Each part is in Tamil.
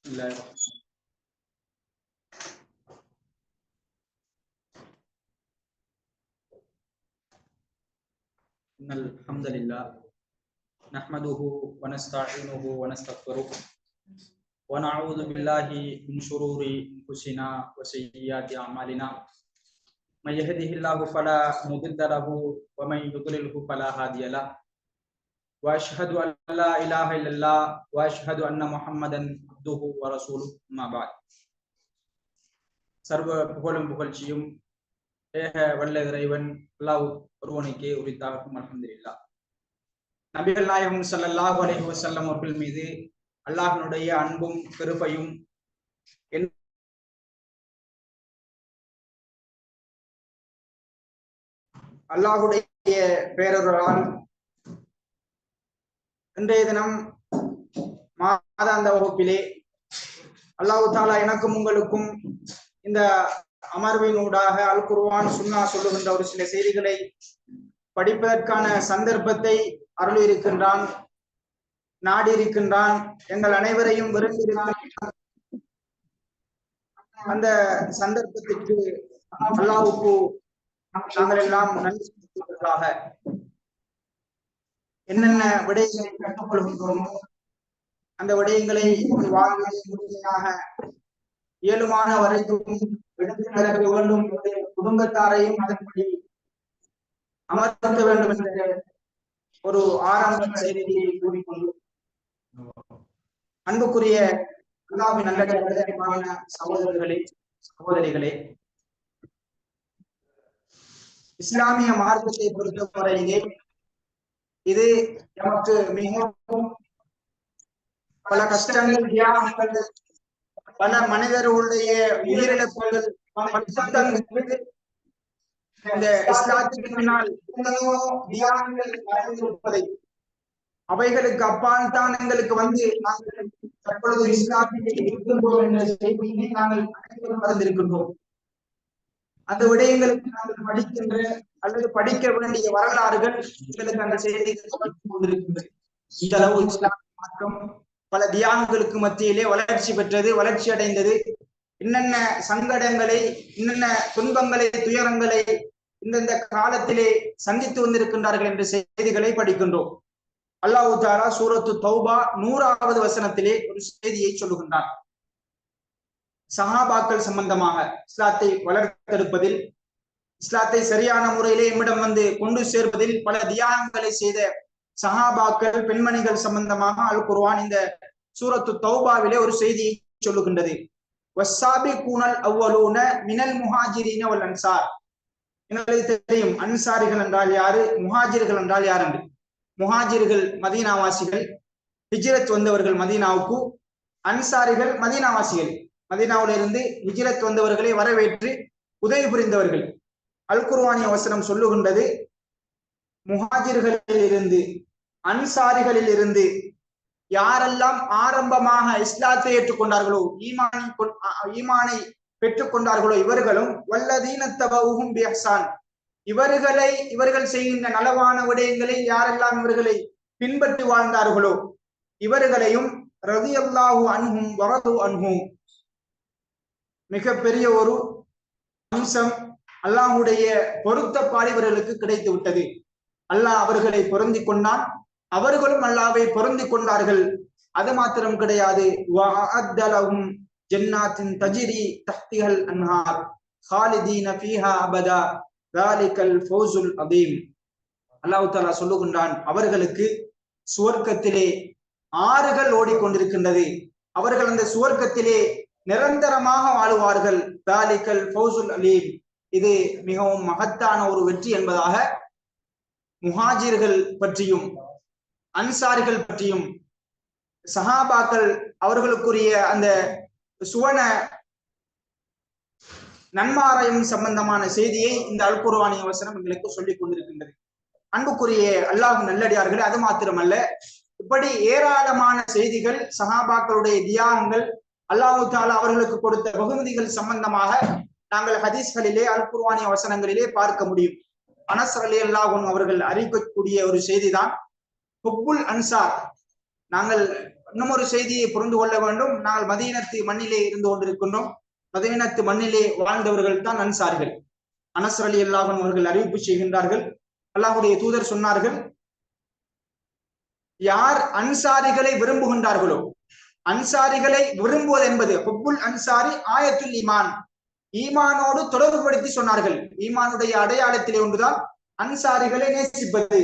الله إن الحمد لله نحمده ونستعينه ونستغفره ونعوذ بالله من شرور أنفسنا وسيئات أعمالنا من يهده الله فلا مضل له ومن يضلله فلا هادي له وأشهد أن لا إله إلا الله وأشهد أن محمدا عبده ورسوله أما بعد சர்வ புகழும் புகழ்ச்சியும் ஏக வல்ல இறைவன் அல்லாஹ் ஒருவனுக்கே உரித்தாகட்டும். அல்ஹம்துலில்லாஹ். நபிகள் நாயகம் ஸல்லல்லாஹு அலைஹி வஸல்லம் அவர்கள் மீது அல்லாஹ்வினுடைய அன்பும் கிருபையும் அல்லாஹுடைய பேரருளால் இன்றைய தினம் மாதாந்த வகுப்பிலே அல்லாஹ் தஆலா எனக்கும் உங்களுக்கும் இந்த அமர்வினூடாக அல் குர்ஆன் சுன்னா சொல்லுகின்ற ஒரு சில செய்திகளை படிப்பதற்கான சந்தர்ப்பத்தை அருள் இருக்கின்றான், நாடி இருக்கின்றான், எங்கள் அனைவரையும் விரும்பியிருக்கின்றான். அந்த சந்தர்ப்பத்திற்கு அல்லாஹ்வுக்கு நாங்கள் எல்லாம் நன்றி செலுத்துவதற்காக என்னென்ன விடயங்களை கற்றுக்கொள்கின்றோமோ அந்த விடயங்களை வாழ்க்கையாக இயலுமான வரைக்கும் எடுத்து நடக்க வேண்டும், குடும்பத்தாரையும் அதன்படி அமர்த்த வேண்டும் என்ற ஒரு ஆரம்ப செய்தியை கூறிக்கொண்டு அன்புக்குரிய அல்லாஹ்வின் நல்லடியார்களான சகோதரர்களே சகோதரிகளே, இஸ்லாமிய மார்க்கத்தை பொறுத்தவரையிலே இது நமக்கு மிகவும் பல கஷ்டங்கள், தியாகங்கள், பல மனிதர்களுடைய உயிரிழப்புகள், இந்த இஸ்லாத்துக்கு பின்னால் தியாகங்கள் இருப்பதை அவைகளுக்கு அப்பால் தான் எங்களுக்கு வந்து நாங்கள் தற்பொழுது இஸ்லாத்திலே இருக்கின்றோம் என்ற செய்தியை நாங்கள் அனைவரும் மறந்திருக்கின்றோம். அந்த விடயங்களுக்கு நாங்கள் படிக்கின்ற அல்லது படிக்க வேண்டிய வரலாறுகள் எங்களுக்கு அந்த செய்திகள் கொண்டிருக்கின்றது. இந்த அளவு இஸ்லாம் மாற்றம் பல தியாகங்களுக்கு மத்தியிலே வளர்ச்சி பெற்றது, வளர்ச்சி அடைந்தது. என்னென்ன சங்கடங்களை, என்னென்ன துன்பங்களை, துயரங்களை இந்தந்த காலத்திலே சந்தித்து வந்திருக்கின்றார்கள் என்ற செய்திகளை படிக்கின்றோம். அல்லாஹ் தஆலா சூரத்து தௌபா 100வது வசனத்திலே ஒரு செய்தியை சொல்லுகின்றார். சஹாபாக்கள் சம்பந்தமாக இஸ்லாத்தை வளர்த்தெடுப்பதில், இஸ்லாத்தை சரியான முறையிலே எம்மிடம் வந்து கொண்டு சேர்ப்பதில் பல தியாகங்களை செய்த சஹாபாக்கள், பெண்மணிகள் சம்பந்தமாக அல் குர்ஆன் இந்த சூரத்து தௌபாவிலே ஒரு செய்தியை சொல்லுகின்றது. வஸ்ஸாபிகூனல் அவ்வலூன மினல் முஹாஜிரீன வல் அன்சார். எங்களுக்கு தெரியும் அன்சாரிகள் என்றால் யாரு, முஹாஜிர்கள் என்றால் யார் என்று. முஹாஜிர்கள் மதீனாவாசிகள், ஹிஜ்ரத் வந்தவர்கள் மதீனாவுக்கு. அன்சாரிகள் மதீனாவாசிகள், மதீனாவிலிருந்து ஹிஜ்ரத் வந்தவர்களை வரவேற்று உதவி புரிந்தவர்கள். அல் குர்ஆனிய வசனம் சொல்லுகின்றது, முஹாஜிர்களில் இருந்து, அன்சாரிகளில் இருந்து யாரெல்லாம் ஆரம்பமாக இஸ்லாத்தை ஏற்றுக்கொண்டார்களோ, ஈமானை பெற்றுக் கொண்டார்களோ இவர்களும், வல்லதீன தபஊஹும் பிஇஹ்சான், இவர்கள் செய்கின்ற நலவான விடயங்களை யாரெல்லாம் இவர்களை பின்பற்றி வாழ்ந்தார்களோ இவர்களையும் ரலியல்லாஹு அன்ஹும் வரது அன்ஹும், மிகப்பெரிய ஒரு அம்சம் அல்லாஹ்வுடைய பொருத்தப்பாடு இவர்களுக்கு கிடைத்து விட்டது. அல்லாஹ் அவர்களை பொருந்தி கொண்டான், அவர்களும் அல்லாஹ்வை பொருந்தி கொண்டார்கள். அது மாத்திரம் கிடையாது, வஅஅத்த லஹும் ஜன்னாத்தின் தஜ்ரி தஹ்திஹல் அன்ஹார் காலிதீன ஃபீஹா அபதா ذلكல் ஃபௌசுல் அதீம். அல்லாஹ் தஆலா சொல்லுகின்றான், அவர்களுக்கு சுவர்க்கத்திலே ஆறுகள் ஓடிக்கொண்டிருக்கின்றது, அவர்கள் அந்த சுவர்க்கத்திலே நிரந்தரமாக வாழுவார்கள். ذلكல் ஃபௌசுல் அதீம், இது மிகவும் மகத்தான ஒரு வெற்றி என்பதாக முஹாஜிர்கள் பற்றியும் அன்சாரிகள் பற்றியும் சஹாபாக்கள் அவர்களுக்குரிய அந்த சுவன நன்மாராயம் சம்பந்தமான செய்தியை இந்த அல் குர்ஆனிய வசனம் எங்களுக்கு சொல்லிக் கொண்டிருக்கின்றது. அன்புக்குரிய அல்லாஹ் நல்லடியார்களே, அது மாத்திரமல்ல, இப்படி ஏராளமான செய்திகள், சஹாபாக்களுடைய தியாகங்கள், அல்லாஹ் தஆலா அவர்களுக்கு கொடுத்த வெகுமதிகள் சம்பந்தமாக நாங்கள் ஹதீஸ்களிலே அல் குர்ஆனிய வசனங்களிலே பார்க்க முடியும். அனஸ் ரலியல்லாஹு அன்ஹு அவர்கள் அறிவிக்கக்கூடிய ஒரு செய்திதான் ஹுப்புல் அன்சார். நாங்கள் இன்னும் ஒரு செய்தியை புரிந்து கொள்ள வேண்டும். நாங்கள் மதீனத்து மண்ணிலே இருந்து கொண்டிருக்கின்றோம். மதீனத்து மண்ணிலே வாழ்ந்தவர்கள் தான் அன்சாரிகள். அனஸ் ரலியல்லாஹு அன்ஹு அவர்கள் அறிவிப்பு செய்கின்றார்கள், அல்லாஹ்வுடைய தூதர் சொன்னார்கள், யார் அன்சாரிகளை விரும்புகின்றார்களோ, அன்சாரிகளை விரும்புவது என்பது ஹுப்புல் அன்சாரி ஆயத்துல் ஈமான், ஈமானோடு தொடர்புபடுத்தி சொன்னார்கள். ஈமானுடைய அடையாளத்திலே ஒன்றுதான் அன்சாரிகளை நேசிப்பது,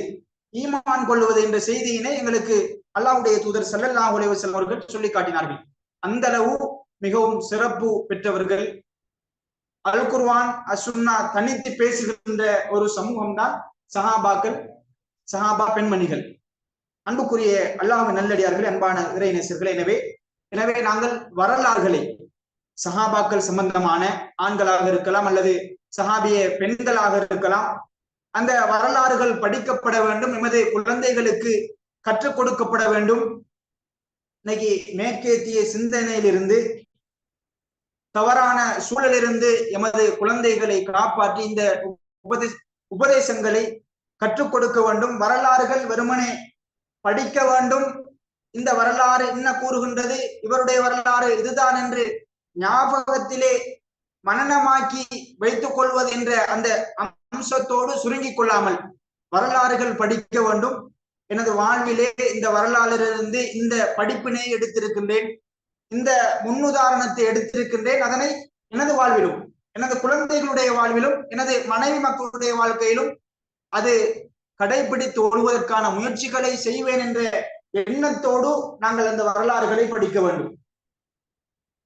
ஈமான் கொள்வது என்ற செய்தியினை எங்களுக்கு அல்லாஹ்வுடைய தூதர் ஸல்லல்லாஹு அலைஹி வஸல்லம் அவர்கள் சொல்லி காட்டினார்கள். அந்த அளவு மிகவும் சிறப்பு பெற்றவர்கள். அல் குர்ஆன் அசுன்னா தனித்து பேசுகின்ற ஒரு சமூகம் தான் சஹாபாக்கள், சஹாபா பெண்மணிகள். அன்புக்குரிய அல்லாஹ்வின் நல்லடியார்களே, அன்பான இறைநேசர்களே, எனவே நாங்கள் வரலாறுகளை சஹாபாக்கள் சம்பந்தமான ஆண்களாக இருக்கலாம் அல்லது சஹாபிய பெண்களாக இருக்கலாம், அந்த வரலாறுகள் படிக்கப்பட வேண்டும், எமது குழந்தைகளுக்கு கற்றுக் கொடுக்கப்பட வேண்டும். இன்னைக்கு மேற்கேத்திய சிந்தனையிலிருந்து, தவறான சூழலிலிருந்து எமது குழந்தைகளை காப்பாற்றி இந்த உபதேசங்களை கற்றுக் கொடுக்க வேண்டும். வரலாறுகள் வெறுமனே படிக்க வேண்டும், இந்த வரலாறு என்ன கூறுகின்றது, இவருடைய வரலாறு இதுதான் என்று ஞாபகத்திலே மனனமாக்கி வைத்துக் கொள்வது என்ற அந்த அம்சத்தோடு சுருங்கிக் கொள்ளாமல் வரலாறுகள் படிக்க வேண்டும். எனது வாழ்விலே இந்த வரலாறிலிருந்து இந்த படிப்பினை எடுத்திருக்கின்றேன், இந்த முன்னுதாரணத்தை எடுத்திருக்கின்றேன். அதனை எனது வாழ்விலும், எனது குழந்தைகளுடைய வாழ்விலும், எனது மனைவி மக்களுடைய வாழ்க்கையிலும் அது கடைபிடித்து ஒழுவதற்கான முயற்சிகளை செய்வேன் என்ற எண்ணத்தோடு நாங்கள் அந்த வரலாறுகளை படிக்க வேண்டும்.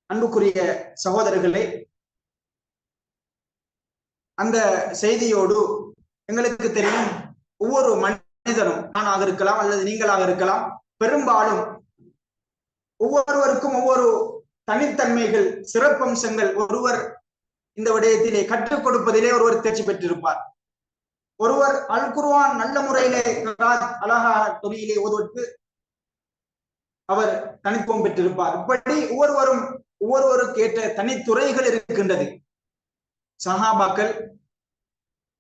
அன்புக்குரிய சகோதரர்களே, அந்த செய்தியோடு எங்களுக்கு தெரியும், ஒவ்வொரு மனிதனும், நானாக இருக்கலாம் அல்லது நீங்களாக இருக்கலாம், பெரும்பாலும் ஒவ்வொருவருக்கும் ஒவ்வொரு தனித்தன்மைகள், சிறப்பம்சங்கள். ஒருவர் இந்த விடயத்திலே கற்றுக் கொடுப்பதிலே ஒருவர் தேர்ச்சி பெற்றிருப்பார். ஒருவர் அல் குர்ஆன் நல்ல முறையிலே அழகா துணியிலே ஓதுவதற்கு அவர் தனித்துவம் பெற்றிருப்பார். இப்படி ஒவ்வொருவருக்கு ஏற்ற தனித்துறைகள் இருக்கின்றது. சஹாபாக்கள்,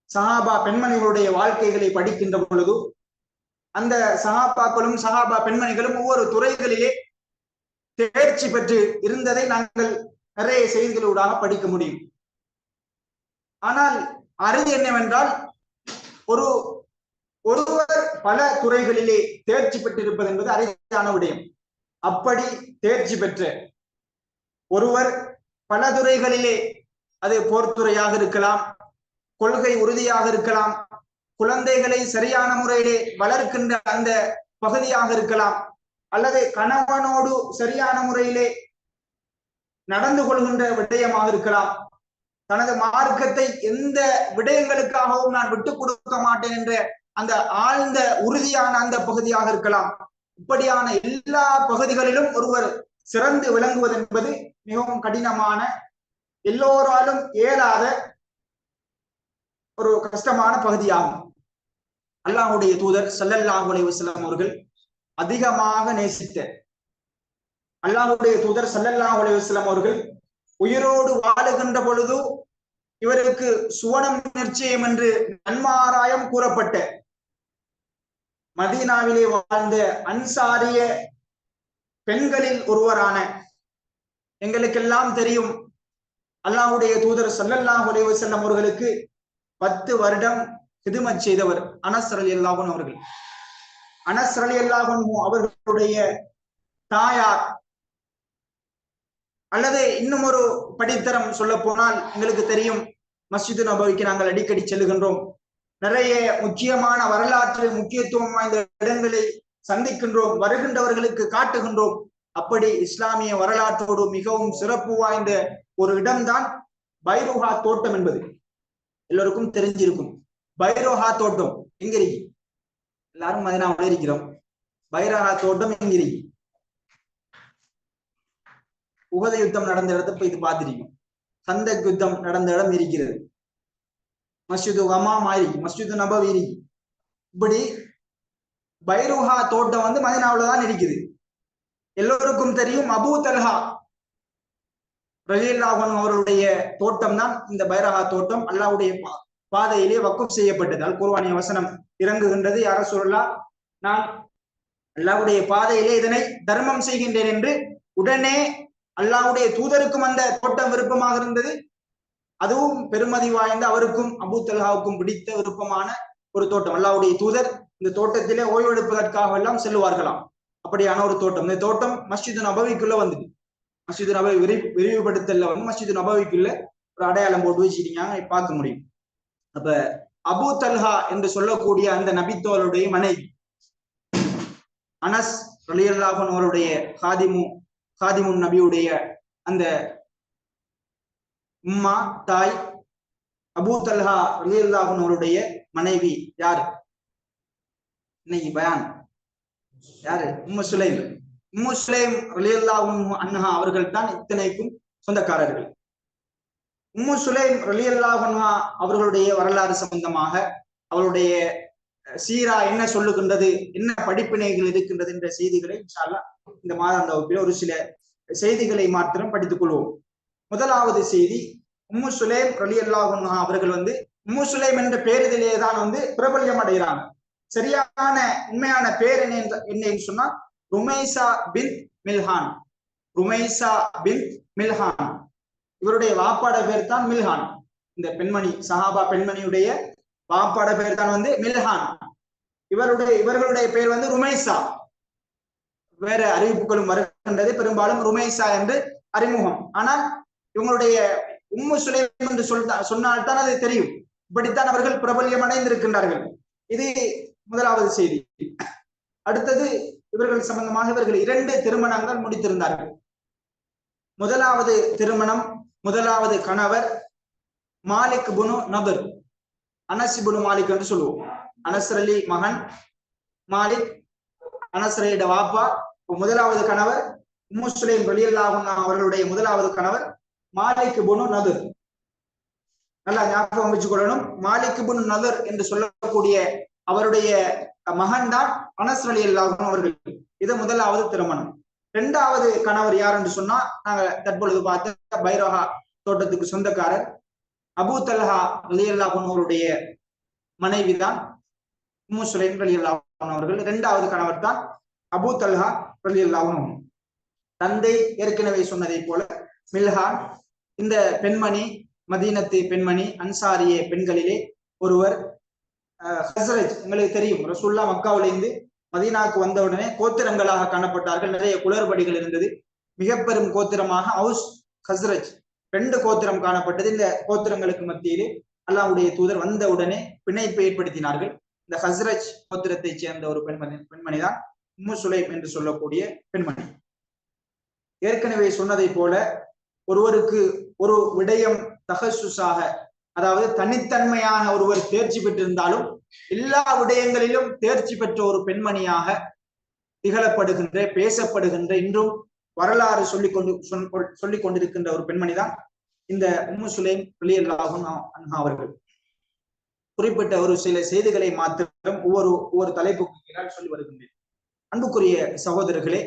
சஹாபா பெண்மணிகளுடைய வாழ்க்கைகளை படிக்கின்ற பொழுது அந்த சஹாபாக்களும் சஹாபா பெண்மணிகளும் ஒவ்வொரு துறைகளிலே தேர்ச்சி பெற்று இருந்ததை நாங்கள் நிறைய செய்திகளூடாக படிக்க முடியும். ஆனால் அறுதி என்னவென்றால், ஒருவர் பல துறைகளிலே தேர்ச்சி பெற்றிருப்பது என்பது அரிதான விடயம். அப்படி தேர்ச்சி பெற்ற ஒருவர் பல துறைகளிலே, அது போர்த்துறையாக இருக்கலாம், கொள்கை உறுதியாக இருக்கலாம், குழந்தைகளை சரியான முறையிலே வளர்க்கின்ற அந்த பகுதியாக இருக்கலாம், அல்லது கணவனோடு சரியான முறையிலே நடந்து கொள்கின்ற விடயமாக இருக்கலாம், தனது மார்க்கத்தை எந்த விடயங்களுக்காகவும் நான் விட்டுக் கொடுக்க மாட்டேன் என்ற அந்த ஆழ்ந்த உறுதியான அந்த பகுதியாக இருக்கலாம். இப்படியான எல்லா பகுதிகளிலும் ஒருவர் சிறந்து விளங்குவது என்பது மிகவும் கடினமான, எல்லோராலும் இயலாத ஒரு கஷ்டமான பகுதியாகும். அல்லாஹ்வுடைய தூதர் ஸல்லல்லாஹு அலைஹி வஸல்லம் அவர்கள் அதிகமாக நேசித்த, அல்லாஹ்வுடைய தூதர் ஸல்லல்லாஹு அலைஹி வஸல்லம் அவர்கள் உயிரோடு வாழுகின்ற பொழுது இவருக்கு சுவனம் நிச்சயம் என்று நன்மாராயம் கூறப்பட்ட மதீனாவிலே வாழ்ந்த அன்சாரிய பெண்களில் ஒருவரான, எங்களுக்கெல்லாம் தெரியும், அல்லாஹ்வுடைய தூதர் ஸல்லல்லாஹு அலைஹி வஸல்லம் அவர்களுக்கு 10 வருடம் ஹிதுமத் செய்தவர் அனஸ் ரலியல்லாஹு அன்ஹு அவர்கள். அனஸ் ரலியல்லாஹு அன்ஹு அவர்களுடைய தாயார், அல்லது இன்னும் ஒரு படித்தரம் சொல்ல போனால், எங்களுக்கு தெரியும், மஸ்ஜிது நபவிக்கு நாங்கள் அடிக்கடி செல்லுகின்றோம், நிறைய முக்கியமான வரலாற்று முக்கியத்துவம் வாய்ந்த இடங்களை சந்திக்கின்றோம், வருகின்றவர்களுக்கு காட்டுகின்றோம். அப்படி இஸ்லாமிய வரலாற்றோடு மிகவும் சிறப்பு வாய்ந்த ஒரு இடம்தான் பைருஹா தோட்டம் என்பது எல்லோருக்கும் தெரிஞ்சிருக்கும். பைரோஹா தோட்டம் எங்க இருக்கு? எல்லாரும் மதீனாவுல இருக்கிறோம். பைரஹா தோட்டம் எங்க இருக்கு? உஹத யுத்தம் நடந்த இடத்தை போய் இது பார்த்திருக்கும். கந்தக் யுத்தம் நடந்த இடம் இருக்கிறது. மஸ்ஜிது ஹமாம் இருக்கு, மஸ்ஜிது நபவி இருக்கு. இப்படி பைருஹா தோட்டம் வந்து மதீனாவுல தான் இருக்குது. எல்லோருக்கும் தெரியும், அபூ தல்ஹா ரலியல்லாஹு அன்ஹு அவருடைய தோட்டம் தான் இந்த பைரஹா தோட்டம். அல்லாஹ்வுடைய பாதையிலே வக்ஃப் செய்யப்பட்டது. அல் குர்ஆனிய வசனம் இறங்குகின்றது, யா ரசூலல்லாஹ், நான் அல்லாஹ்வுடைய பாதையிலே இதனை தர்மம் செய்கின்றேன் என்று உடனே அல்லாஹ்வுடைய தூதருக்கும் அந்த தோட்டம் விருப்பமாக இருந்தது. அதுவும் பெருமதி வாய்ந்த அவருக்கும் அபூ தல்ஹாவுக்கும் பிடித்த விருப்பமான ஒரு தோட்டம். அல்லாஹ்வுடைய தூதர் இந்த தோட்டத்திலே ஓய்வெடுப்பதற்காக எல்லாம் செல்லுவார்களாம். அப்படியான ஒரு தோட்டம். இந்த தோட்டம் மஸ்ஜிது நபவிக்குள்ள வந்துட்டு, மஸ்ஜிது நபவி விரிவுபடுத்தல வந்து மஸ்ஜிது நபவிக்குள்ள ஒரு அடையாளம் போட்டு வச்சிருக்காங்க, பார்க்க முடியும். அப்ப அபூ தல்ஹா என்று சொல்லக்கூடிய அந்த நபித்தோருடைய மனைவி அனஸ் ரலியல்லாஹு அன்ஹு அவருடைய காதிமுன் நபியுடைய அந்த உம்மா தாய் அபூ தல்ஹா ரலியல்லாஹு அன்ஹு அவருடைய மனைவி யாரு? இன்னைக்கு பயான் யாரு? உம்மு சுலைம். உம்மு சுலைம் ரலியல்லாஹு அன்ஹா அவர்கள் தான் இத்தனைக்கும் சொந்தக்காரர்கள். உம்மு சுலைம் ரலியல்லாஹு அன்ஹா அவர்களுடைய வரலாறு சம்பந்தமாக அவருடைய சீரா என்ன சொல்லுகின்றது, என்ன படிப்பினைகள் இருக்கின்றது என்ற செய்திகளை இன்ஷா அல்லாஹ் இந்த மாதாந்த வகுப்பில் ஒரு சில செய்திகளை மாத்திரம் படித்துக் கொள்வோம். முதலாவது செய்தி, உம்மு சுலைம் ரலியல்லாஹு அன்ஹா அவர்கள் வந்து உம்மு சுலைம் என்ற பேரிலே தான் வந்து பிரபல்யம் அடைகிறாங்க. சரியான உண்மையான பேர் என்னன்னு சொன்னா ருமைசா பின் மில்ஹான். ருமைசா பின் மில்ஹான். இவருடைய வாப்பாட பேர் தான் மில்ஹான். இந்த பெண்மணி சஹாபா பெண்மணியுடைய வாப்பாட பேர் தான் வந்து மில்ஹான். இவர்களுடைய பேர் வந்து ருமைசா. வேற அறிவிப்புகளும் வருகின்றது, பெரும்பாலும் ருமைசா என்று அறிமுகம். ஆனால் இவங்களுடைய உம்மு சுலைம் என்று சொன்னால்தான் அது தெரியும். இப்படித்தான் அவர்கள் பிரபல்யம் அடைந்திருக்கின்றார்கள். இது முதலாவது செய்தி. அடுத்தது, இவர்கள் சம்பந்தமாக இவர்கள் 2 திருமணங்கள் முடித்திருந்தார்கள். முதலாவது திருமணம், முதலாவது கணவர் மாலிக் புனு நபர், அனஸ் இப்னு மாலிக் என்று சொல்லுவோம். அனஸ் அலி மகன் மாலிக், அனஸ் அலியோட வாப்பா. முதலாவது கணவர் உம்மு சுலைம் ரலியல்லாஹு அன்ஹா அவர்களுடைய முதலாவது கணவர் மாலிக் புனு நபர். நல்லா ஞாபகம் வச்சுக்கொள்ளணும். மாலிக் புனு நபர் என்று சொல்லக்கூடிய அவருடைய மகன் தான் அனஸ் ரலியல்லாஹு அன்ஹு அவர்கள். இது முதலாவது திருமணம். 2வது கணவர் யார் என்று சொன்னா, நாங்க தற்பொழுது பார்த்த பைரஹா தோட்டத்துக்கு சொந்தக்காரர் அபூ தல்ஹா ரலியல்லாஹு அன்ஹு அவருடைய மனைவி தான் உம்மு சுலைம் ரலியல்லாஹு அன்ஹு அவர்கள். 2வது கணவர் தான் அபூ தல்ஹா ரலியல்லாஹு அன்ஹு. தந்தை ஏற்கனவே சொன்னதை போல மில்ஹான். இந்த பெண்மணி மதீனத்து பெண்மணி, அன்சாரிய பெண்களிலே ஒருவர். ஹஸ்ரஜ் உங்களுக்கு தெரியும், ரசூலுல்லாஹ் மக்காவிலிருந்து மதீனாவுக்கு வந்தவுடனே கோத்திரங்களாக காணப்பட்டார்கள். நிறைய குளறுபடிகள் இருந்தது. மிக பெரும் கோத்திரமாக அவுஸ் ஹஸ்ரஜ் 2 கோத்திரம் காணப்பட்டது. இந்த கோத்திரங்களுக்கு மத்தியிலே அல்லாஹ்வுடைய தூதர் வந்தவுடனே பிணைப்பை ஏற்படுத்தினார்கள். இந்த ஹஸ்ரஜ் கோத்திரத்தை சேர்ந்த ஒரு பெண்மணி தான் உம்மு சுலைம் என்று சொல்லக்கூடிய பெண்மணி. ஏற்கனவே சொன்னதை போல ஒருவருக்கு ஒரு விடயம் தஹஸ்ஸுஸாக, அதாவது தனித்தன்மையான ஒருவர் தேர்ச்சி பெற்றிருந்தாலும் எல்லா விடயங்களிலும் தேர்ச்சி பெற்ற ஒரு பெண்மணியாக திகழப்படுகின்ற, பேசப்படுகின்ற, இன்றும் வரலாறு சொல்லிக் கொண்டிருக்கின்ற ஒரு பெண்மணி தான் இந்த உம்மு சுலைம் ரலியல்லாஹு அன்ஹா அவர்கள். குறிப்பிட்ட ஒரு சில செய்திகளை மாத்திரம் ஒவ்வொரு தலைப்புக்கு கீழால் சொல்லி வருகின்றேன். அன்புக்குரிய சகோதரர்களே,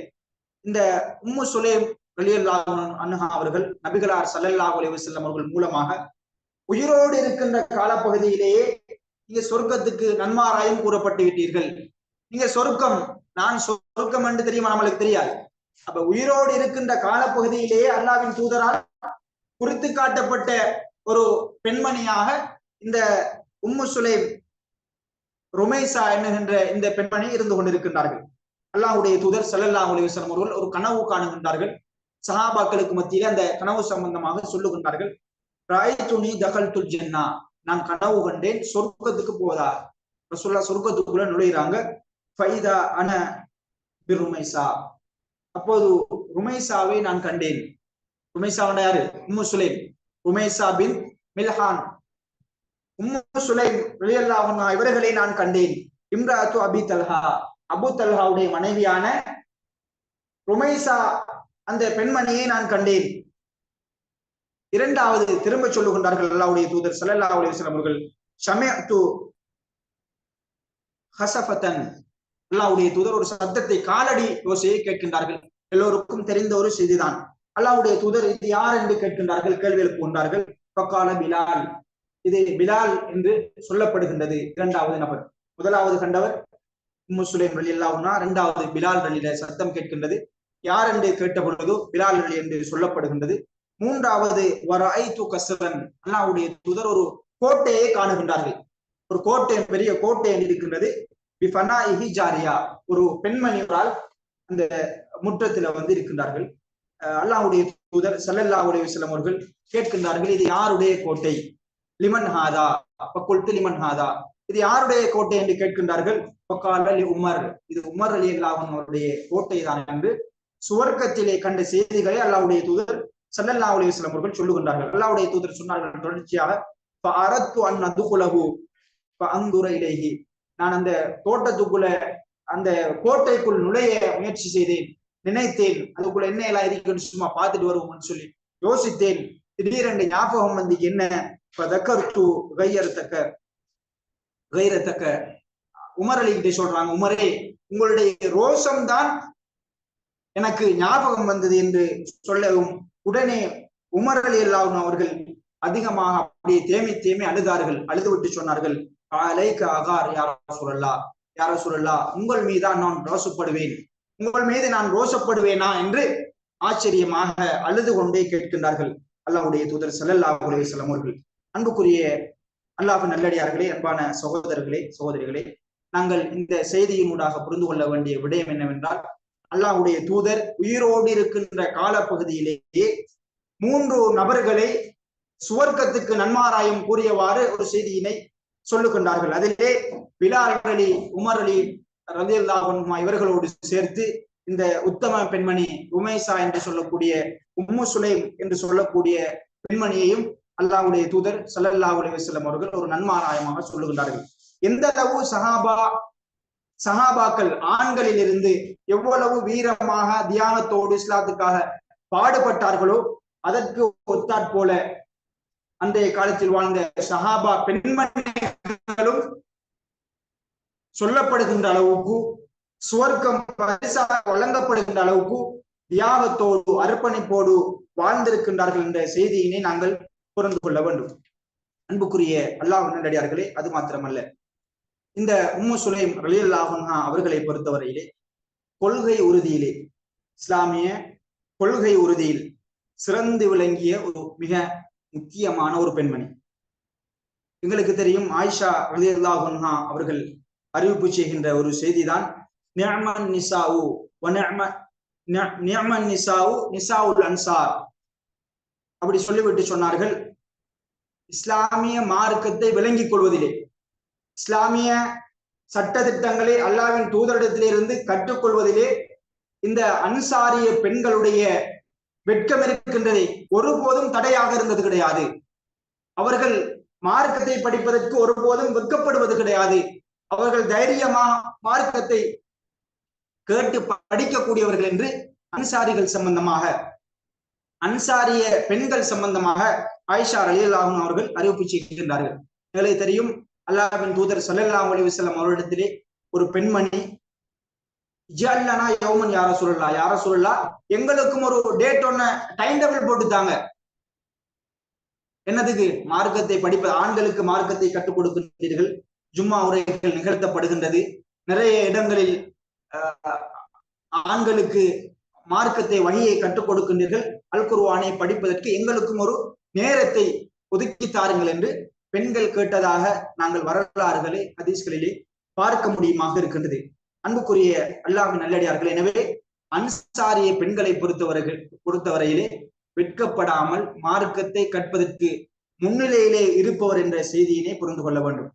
இந்த உம்மு சுலைம் ரலியல்லாஹு அன்ஹா அவர்கள் நபிகளார் ஸல்லல்லாஹு அலைஹி வஸல்லம் அவர்கள் மூலமாக உயிரோடு இருக்கின்ற காலப்பகுதியிலேயே நீங்க சொர்க்கத்துக்கு நன்மாராயம் கூறப்பட்டு விட்டீர்கள். நீங்க சொர்க்கம், நான் சொர்க்கம் என்று தெரியுமா? நம்மளுக்கு தெரியாது. அப்ப உயிரோடு இருக்கின்ற காலப்பகுதியிலேயே அல்லாஹ்வின் தூதரால் குறித்து காட்டப்பட்ட ஒரு பெண்மணியாக இந்த உம்மு சுலைம் ருமைசா என்கின்ற இந்த பெண்மணி இருந்து கொண்டிருக்கின்றார்கள். அல்லாஹ்வுடைய தூதர் ஸல்லல்லாஹு அலைஹி வஸல்லம் அவர்கள் ஒரு கனவு காணுகின்றார்கள். சஹாபாக்களுக்கு மத்தியிலே அந்த கனவு சம்பந்தமாக சொல்லுகின்றார்கள். ராய்துனி தகல்துல் ஜன்னா, நான் கனவு கண்டேன், சொர்க்கத்துக்கு போதா. ரசூலுல்லாஹ் சொர்க்கத்துக்குள்ள நுழைகிறாங்க. ஃபைதா அன பிருமைசா, அப்போது ருமைசாவை நான் கண்டேன். ருமைசாவுடைய யாரு? உம்மு சுலைம். ருமைசா பின் மில்ஹான், உம்மு சுலைம் ரலியல்லாஹு அன்ஹா இவர்களை நான் கண்டேன். இம்ராத்து அபி தல்ஹா, அபூ தல்ஹாவுடைய மனைவியான ருமைசா அந்த பெண்மணியை நான் கண்டேன். 2வது திரும்ப சொல்லுகின்றார்கள் அல்லாஹ்வுடைய தூதர் ஸல்லல்லாஹு அலைஹி வஸல்லம் அவர்கள். ஷமிஅத்து ஹஸஃபதன், அல்லாஹ்வுடைய தூதர் ஒரு சத்தத்தை, காலடி ஓசையை கேட்கின்றார்கள். எல்லோருக்கும் தெரிந்த ஒரு செய்திதான். அல்லாஹ்வுடைய தூதர் இது யார் என்று கேட்கின்றார்கள், கேள்வி எழுப்புகின்றார்கள். ஃபகால பிலால், இது பிலால் என்று சொல்லப்படுகின்றது. 2வது நபர். முதலாவது கண்டவர் உம்மு சுலைம் ரலியல்லாஹு அன்ஹா, இரண்டாவது பிலால் ரலியில சத்தம் கேட்கின்றது. யார் என்று கேட்ட பொழுது பிலால் ரலி என்று சொல்லப்படுகின்றது. மூன்றாவது வரைது கஸ்ரன், அல்லாஹ்வுடைய தூதர் ஒரு கோட்டையை காணுகின்றார்கள். ஒரு கோட்டை, பெரிய கோட்டை இருக்கின்றது. பிஃபனாஇஹி ஜாரியா, ஒரு பெண்மணியால் அந்த முற்றத்துல வந்து இருக்கின்றார்கள். அல்லாஹ்வுடைய தூதர் ஸல்லல்லாஹு அலைஹி வஸல்லம் அவர்கள் கேட்கின்றார்கள், இது யாருடைய கோட்டை? லிமன் ஹாதா ஃபகுல்து லிமன் ஹாதா, இது யாருடைய கோட்டை என்று கேட்கின்றார்கள். ஃபகால லி உமர், இது உமர் ரலியல்லாஹு அன்ஹு அவருடைய கோட்டை தான் என்று சுவர்க்கத்திலே கண்ட செய்திகளை அல்லாஹ்வுடைய தூதர் ஸல்லல்லாஹு அலைஹி வஸல்லம் அவர்கள் சொல்லுகின்றார்கள். அல்லாஹ்வுடைய தூதர் சொன்னார்கள் தொடர்ச்சியாக, ஃபஅரத்து அன் அதுகுலஹு ஃபஅன்துர இலைஹி, நான் அந்த தோட்டத்துக்குள்ள அந்த கோட்டைக்குள் நுழைய முயற்சி செய்தேன், நினைத்தேன் அதுக்குள்ள என்ன எல்லாம் இருக்குன்னு சும்மா பார்த்துட்டு வருவோம்னு சொல்லி யோசித்தேன். திடீரென்று ஞாபகம் வந்து என்ன, உமர் அலி கிட்ட சொல்றாங்க, உமரே உங்களுடைய ரோஷம் தான் எனக்கு ஞாபகம் வந்தது என்று சொல்லவும், உடனே உமர் அலி அல்லாஹ் அவர்கள் அதிகமாக அப்படியே தேமி தேமி அழுதார்கள். அழுது விட்டு சொன்னார்கள், அலைக அகார் யா ரசூலல்லாஹ், யா ரசூலல்லாஹ் உங்கள் மீதான் நான் ரோஷப்படுவேன், உங்கள் மீது நான் ரோஷப்படுவேனா என்று ஆச்சரியமாக அழுது கொண்டே கேட்கின்றார்கள் அல்லாஹ்வுடைய தூதர் ஸல்லல்லாஹு அலைஹி வஸல்லம் அவர்கள். அன்புக்குரிய அல்லாஹ்வின் நல்லடியார்களே, அன்பான சகோதரர்களே, சகோதரிகளே, நாங்கள் இந்த செய்தியினூடாக புரிந்து கொள்ள வேண்டிய விடயம் என்னவென்றால், அல்லாஹ்வுடைய தூதர் உயிரோடு இருக்கின்ற காலப்பகுதியிலேயே 3 நபர்களை சுவர்க்கத்துக்கு நன்மாராயம் கூறியவாறு ஒரு செய்தியினை சொல்லுகின்றார்கள். அதிலே பிலால் அலி, உமர் அலி ரலியல்லாஹு அன்ஹு இவர்களோடு சேர்த்து இந்த உத்தம பெண்மணி உமைசா என்று சொல்லக்கூடிய, உம்மு சுலைம் என்று சொல்லக்கூடிய பெண்மணியையும் அல்லாஹ்வுடைய தூதர் ஸல்லல்லாஹு அலைஹி வஸல்லம் அவர்கள் ஒரு நன்மாராயமாக சொல்லுகின்றார்கள். எந்த அளவு சஹாபாக்கள் ஆண்களில் இருந்து எவ்வளவு வீரமாக தியாகத்தோடு இஸ்லாத்துக்காக பாடுபட்டார்களோ அதற்கு ஒத்தாற் போல அன்றைய காலத்தில் வாழ்ந்த சஹாபா பெண்மணிகளும் சொல்லப்படுகின்ற அளவுக்கு, சுவர்க்கம் வழங்கப்படுகின்ற அளவுக்கு தியாகத்தோடு அர்ப்பணிப்போடு வாழ்ந்திருக்கின்றார்கள் என்ற செய்தியினை நாங்கள் புரிந்து கொள்ள வேண்டும். அன்புக்குரிய அல்லாஹ்வின் நல்லடியார்களே, அது மாத்திரமல்ல, இந்த உம்மு சுலைம் ரலியல்லாஹு அன்ஹா அவர்களை பொறுத்தவரையிலே கொள்கை உறுதியிலே, இஸ்லாமிய கொள்கை உறுதியில் சிறந்து விளங்கிய ஒரு மிக முக்கியமான ஒரு பெண்மணி. எங்களுக்கு தெரியும், ஆயிஷா ரலியல்லாஹு அன்ஹா அவர்கள் அறிவிப்பு செய்கின்ற ஒரு செய்திதான், நிஅமன் நிசாஉ வ நிஅமன் நிசாஉ நிசாஉல் அன்சார். அப்படி சொல்லிவிட்டு சொன்னார்கள், இஸ்லாமிய மார்க்கத்தை விளங்கிக் கொள்வதிலே, இஸ்லாமிய சட்ட திட்டங்களை அல்லாஹ்வின் தூதரிடத்திலிருந்து கற்றுக்கொள்வதிலே இந்த அன்சாரிய பெண்களுடைய வெட்கம் இருக்கின்றதை ஒருபோதும் தடையாக இருந்தது கிடையாது. அவர்கள் மார்க்கத்தை படிப்பதற்கு ஒருபோதும் வெட்கப்படுவது கிடையாது. அவர்கள் தைரியமாக மார்க்கத்தை கேட்டு படிக்கக்கூடியவர்கள் என்று அன்சாரிகள் சம்பந்தமாக, அன்சாரிய பெண்கள் சம்பந்தமாக ஆயிஷா ரலியல்லாஹு அன்ஹா அவர்கள் அறிவிப்பு செய்கின்றார்கள். எங்களுக்கு தெரியும், அல்லாஹ்வின் தூதர் ஸல்லல்லாஹு அலைஹி வஸல்லம் அவரிடத்திலே ஒரு பெண்மணி, ஜல்லனா யௌமன் யா ரசூலல்லாஹ், யா ரசூலல்லாஹ் எங்களுக்கும் ஒரு டேட் ஒன்னு டைம் டேபிள் போட்டுட்டாங்க. என்னதுக்கு? மார்க்கத்தை படிப்பது. ஆண்களுக்கு மார்க்கத்தை கற்றுக் கொடுக்கின்றீர்கள், ஜும்மா உரைகள் நிகழ்த்தப்படுகின்றது, நிறைய இடங்களில் ஆண்களுக்கு மார்க்கத்தை வழியை கற்றுக் கொடுக்கின்றீர்கள், அல் குர்ஆனை படிப்பதற்கு எங்களுக்கும் ஒரு நேரத்தை ஒதுக்கி தாருங்கள் என்று பெண்கள் கேட்டதாக நாங்கள் வரலாறுகளை ஹதீஸ்களிலே பார்க்க முடியுமாக இருக்கின்றது. அன்புக்குரிய அல்லாஹ்வின் நல்லடியார்கள், எனவே அன்சாரிய பெண்களை பொறுத்தவரையிலே வெட்கப்படாமல் மார்க்கத்தை கற்பதற்கு முன்னிலையிலே இருப்பவர் என்ற செய்தியினை புரிந்து கொள்ள வேண்டும்.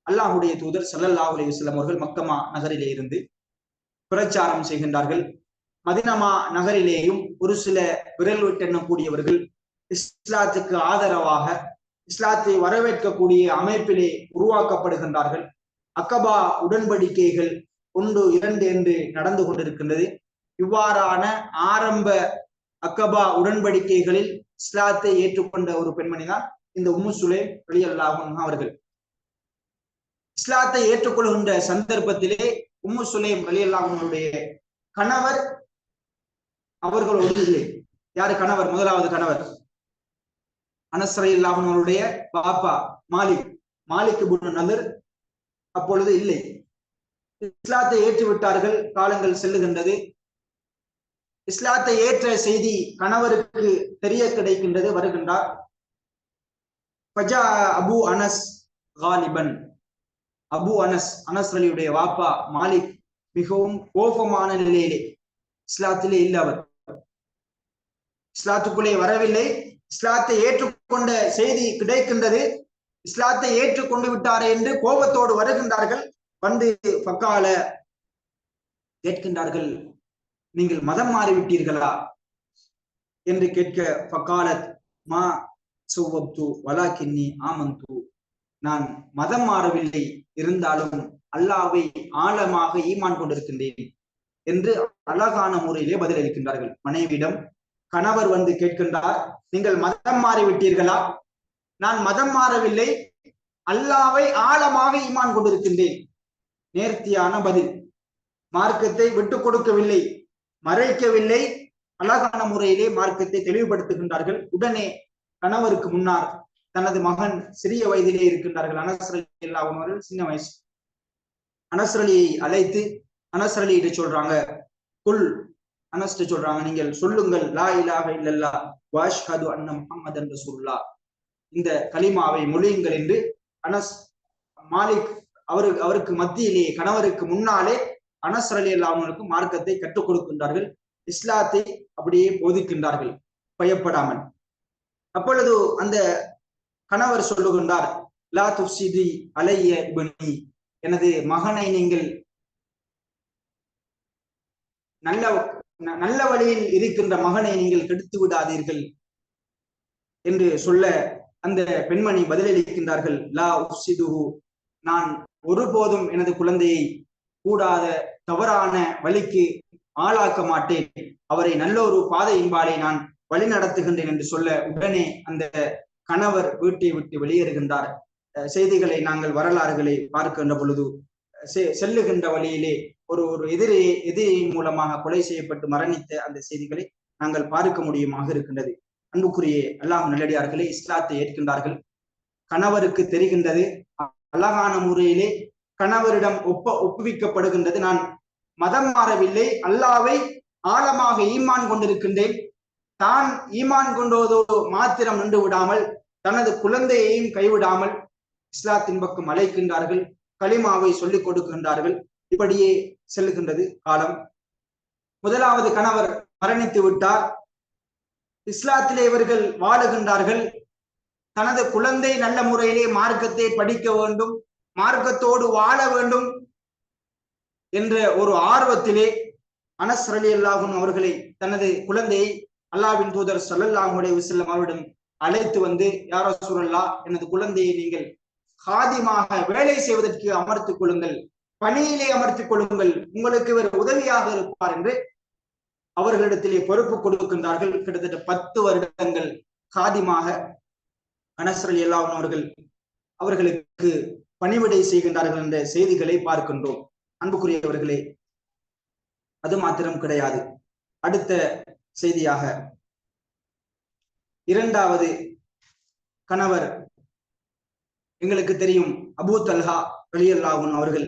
அல்லாஹ்வுடைய தூதர் ஸல்லல்லாஹு அலைஹி வஸல்லம் அவர்கள் மக்கமா நகரிலே இருந்து பிரச்சாரம் செய்கின்றார்கள். மதீனா நகரிலேயும் ஒரு சில விரல் விட்டு எண்ணக்கூடியவர்கள் இஸ்லாத்துக்கு ஆதரவாக, இஸ்லாத்தை வரவேற்கக்கூடிய அமைப்பிலே உருவாக்கப்படுகின்றார்கள். அக்கபா உடன்படிக்கைகள் 1, 2 என்று நடந்து கொண்டிருக்கின்றது. இவ்வாறான ஆரம்ப அக்கபா உடன்படிக்கைகளில் இஸ்லாத்தை ஏற்றுக்கொண்ட ஒரு பெண்மணி தான் இந்த உம்மு சுலைம் ரலியல்லாஹு அன்ஹா அவர்கள். இஸ்லாத்தை ஏற்றுக்கொள்கின்ற சந்தர்ப்பத்திலே உம்மு சுலைம் ரலியல்லாஹு அன்ஹுடைய கணவர் அவர்களோடு இல்லை. யாரு கணவர்? முதலாவது கணவர் அனஸ் ரலியல்லாஹு அன்ஹுடைய பாப்பா மாலிக் இப்னு நதர் அப்பொழுது இல்லை. இஸ்லாத்தை ஏற்றுவிட்டார்கள். காலங்கள் செல்லுகின்றது. இஸ்லாத்தை ஏற்ற செய்தி கணவருக்கு தெரிய கிடைக்கின்றது. வருகின்றார் அபு அனஸ் காலிபன். அபு அனஸ், அனஸ் அலியுடைய வாப்பா மாலிக் மிகவும் கோபமான நிலையிலே, இஸ்லாத்திலே இல்லை, அவர் இஸ்லாத்துக்குள்ளே வரவில்லை. இஸ்லாத்தை ஏற்றுக்கொண்ட செய்தி கிடைக்கின்றது. இஸ்லாத்தை ஏற்றுக்கொண்டு விட்டாரே என்று கோபத்தோடு வருகின்றார்கள். வந்து பக்கால கேட்கின்றார்கள், நீங்கள் மதம் மாறிவிட்டீர்களா என்று கேட்க, பக்காலத் மா சுவப்து வலாக்கின்னி ஆமந்து, நான் மதம் மாறவில்லை, இருந்தாலும் அல்லாஹ்வை ஆழமாக ஈமான் கொண்டிருக்கின்றேன் என்று அழகான முறையிலே பதிலளிக்கின்றார்கள். மனைவியிடம் கணவர் வந்து கேட்கின்றார், நீங்கள் மதம் மாறிவிட்டீர்களா? நான் மதம் மாறவில்லை, அல்லாஹ்வை ஆழமாக ஈமான் கொண்டிருக்கின்றேன். நேர்த்தியான பதில். மார்க்கத்தை விட்டுக் கொடுக்கவில்லை, மறைக்கவில்லை, அழகான முறையிலே மார்க்கத்தை தெளிவுபடுத்துகின்றார்கள். உடனே கணவருக்கு முன்னால் தனது மகன் சிறிய வயதிலே இருக்கின்றார்கள். அனஸ் ரலியல்லாஹு அன்ஹு அவர்கள் சின்ன வயசு. அனஸ் அலியை அழைத்து அனஸ் அலியிட்ட சொல்றாங்க, குல், அனஸ்ட சொல்றாங்க, நீங்கள் சொல்லுங்கள், லா இலாஹ இல்லல்லாஹ் வ அஷ்ஹது அன்ன முஹம்மதன் ரசூலுல்லாஹ், இந்த கலிமாவை மொழியுங்கள் என்று அனஸ் மாலிக் அவருக்கு மத்தியிலே, கணவருக்கு முன்னாலே அனஸ் ரலியல்லாஹு அன்ஹுவுக்கு மார்க்கத்தை கற்றுக் கொடுக்கின்றார்கள். இஸ்லாத்தை அப்படியே போதிக்கின்றார்கள் பயப்படாமல். அப்பொழுது அந்த கணவர் சொல்லுகின்றார், லா துஃப்ஸிதி அலைய இப்னி, எனது மகனை நீங்கள் நல்ல வழியில் இருக்கின்ற மகனை நீங்கள் கெடுத்து விடாதீர்கள் என்று சொல்ல, அந்த பெண்மணி பதிலளிக்கின்றார்கள், லா உஃப்ஸிதுஹு, நான் ஒருபோதும் எனது குழந்தையை கூடாத தவறான வழிக்கு ஆளாக்க மாட்டேன், அவரை நல்ல ஒரு பாதையின்பாலே நான் வழி நடத்துகின்றேன் என்று சொல்ல, உடனே அந்த கணவர் வீட்டை விட்டு வெளியேறுகின்றார். செய்திகளை நாங்கள் வரலாறுகளை பார்க்கின்ற பொழுது செல்லுகின்ற வழியிலே ஒரு எதிரியின் மூலமாக கொலை செய்யப்பட்டு மரணித்த அந்த செய்திகளை நாங்கள் பார்க்க முடியுமாக இருக்கின்றது. அன்புக்குரிய அல்லாஹ் நல்லடியார்களே, இஸ்லாத்தை ஏற்கின்றார்கள். கணவருக்கு தெரிகின்றது, அழகான முறையிலே கணவரிடம் ஒப்புவிக்கப்படுகின்றது, நான் மதம் மாறவில்லை, அல்லாஹ்வை ஆழமாக ஈமான் கொண்டிருக்கின்றேன். தான் ஈமான் கொண்டதோடு மாத்திரம் நின்று விடாமல் தனது குழந்தையையும் கைவிடாமல் இஸ்லாத்தின் பக்கம் அழைக்கின்றார்கள், கலிமாவை சொல்லிக் கொடுக்கின்றார்கள். இப்படியே செல்லுகின்றது காலம். முதலாவது கணவர் மரணித்து விட்டார். இஸ்லாத்திலே இவர்கள் வாழுகின்றார்கள். தனது குழந்தை நல்ல முறையிலே மார்க்கத்தை படிக்க வேண்டும், மார்க்கத்தோடு வாழ வேண்டும் என்ற ஒரு ஆர்வத்திலே அனஸ் ரலியல்லாஹு அன்ஹு அவர்களை, தனது குழந்தையை அல்லாஹ்வின் தூதர் ஸல்லல்லாஹு அலைஹி வஸல்லம் அவரிடம் அழைத்து வந்து, யா ரசூலல்லாஹ், எனது குழந்தையை நீங்கள் காதிமாக வேலை செய்வதற்கு அமர்த்திக் கொள்ளுங்கள், பணியிலே அமர்த்திக் கொள்ளுங்கள், உங்களுக்கு இவர் உதவியாக இருப்பார் என்று அவர்களிடத்திலே பொறுப்பு கொடுக்கின்றார்கள். கிட்டத்தட்ட 10 வருடங்கள் காதிமாக அனஸ் ரலியல்லாஹு அன்ஹு அவர்கள் அவர்களுக்கு பணிவிடை செய்கின்றார்கள் என்ற செய்திகளை பார்க்கின்றோம். அன்புக்குரியவர்களே, அது மாத்திரம் கிடையாது. அடுத்த செய்தியாக இரண்டாவது கணவர் எங்களுக்கு தெரியும், அபூ தல்ஹா ரலியல்லாஹு அன்ஹு அவர்கள்.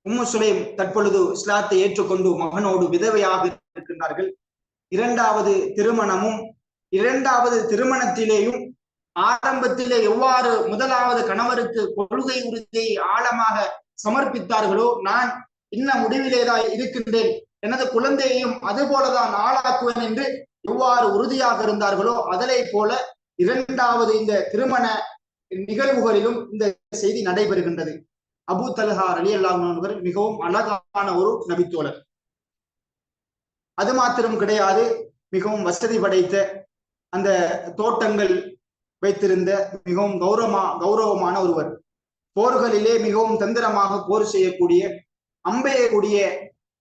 உம்மு சுலைம் தற்பொழுது இஸ்லாத்தை ஏற்றுக்கொண்டு மகனோடு விதவையாக இருக்கின்றார்கள். இரண்டாவது திருமணத்திலேயும் ஆரம்பத்திலே எவ்வாறு முதலாவது கணவருக்கு கொள்கை உறுதியை ஆழமாக சமர்ப்பித்தார்களோ, நான் இன்ன முடிவிலேதான் இருக்கின்றேன், எனது குழந்தையையும் அது போலதான் ஆளாக்குவேன் என்று எவ்வாறு உறுதியாக இருந்தார்களோ, அதனை போல இரண்டாவது இந்த திருமண நிகழ்வுகளிலும் இந்த செய்தி நடைபெறுகின்றது. அபூ தல்ஹா ரலியல்லாஹு அன்ஹு மிகவும் அழகான ஒரு நபித்தோழர். அது மாத்திரம் கிடையாது, மிகவும் வசதி படைத்த, அந்த தோட்டங்கள் வைத்திருந்த மிகவும் கௌரவமான ஒருவர். போர்களிலே மிகவும் தந்திரமாக போர் செய்யக்கூடிய, அம்பெய்யக்கூடிய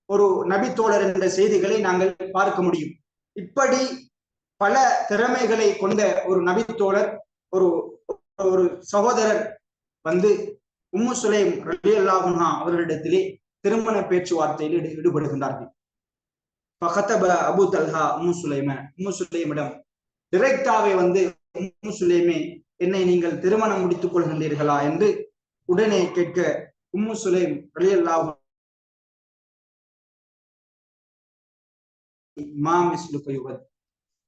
ஒரு நபித்தோழர் என்ற செய்திகளை நாங்கள் பார்க்க முடியும். இப்படி பல திறமைகளை கொண்ட ஒரு நபித்தோழர், ஒரு சகோதரர் வந்து உம்மு சுலைம் ரலியல்லாஹு அன்ஹா அவர்களிடத்திலே திருமண பேச்சுவார்த்தையில் ஈடுபடுகின்றார்கள். அபூ தல்ஹா உம்மு சுலைமிடம் டிரெக்டாவே வந்து, உம்மு சுலைமே, என்னை நீங்கள் திருமணம் முடித்துக் கொள்கின்றீர்களா என்று உடனே கேட்க, உம்மு சுலைம் ரலியல்லாஹு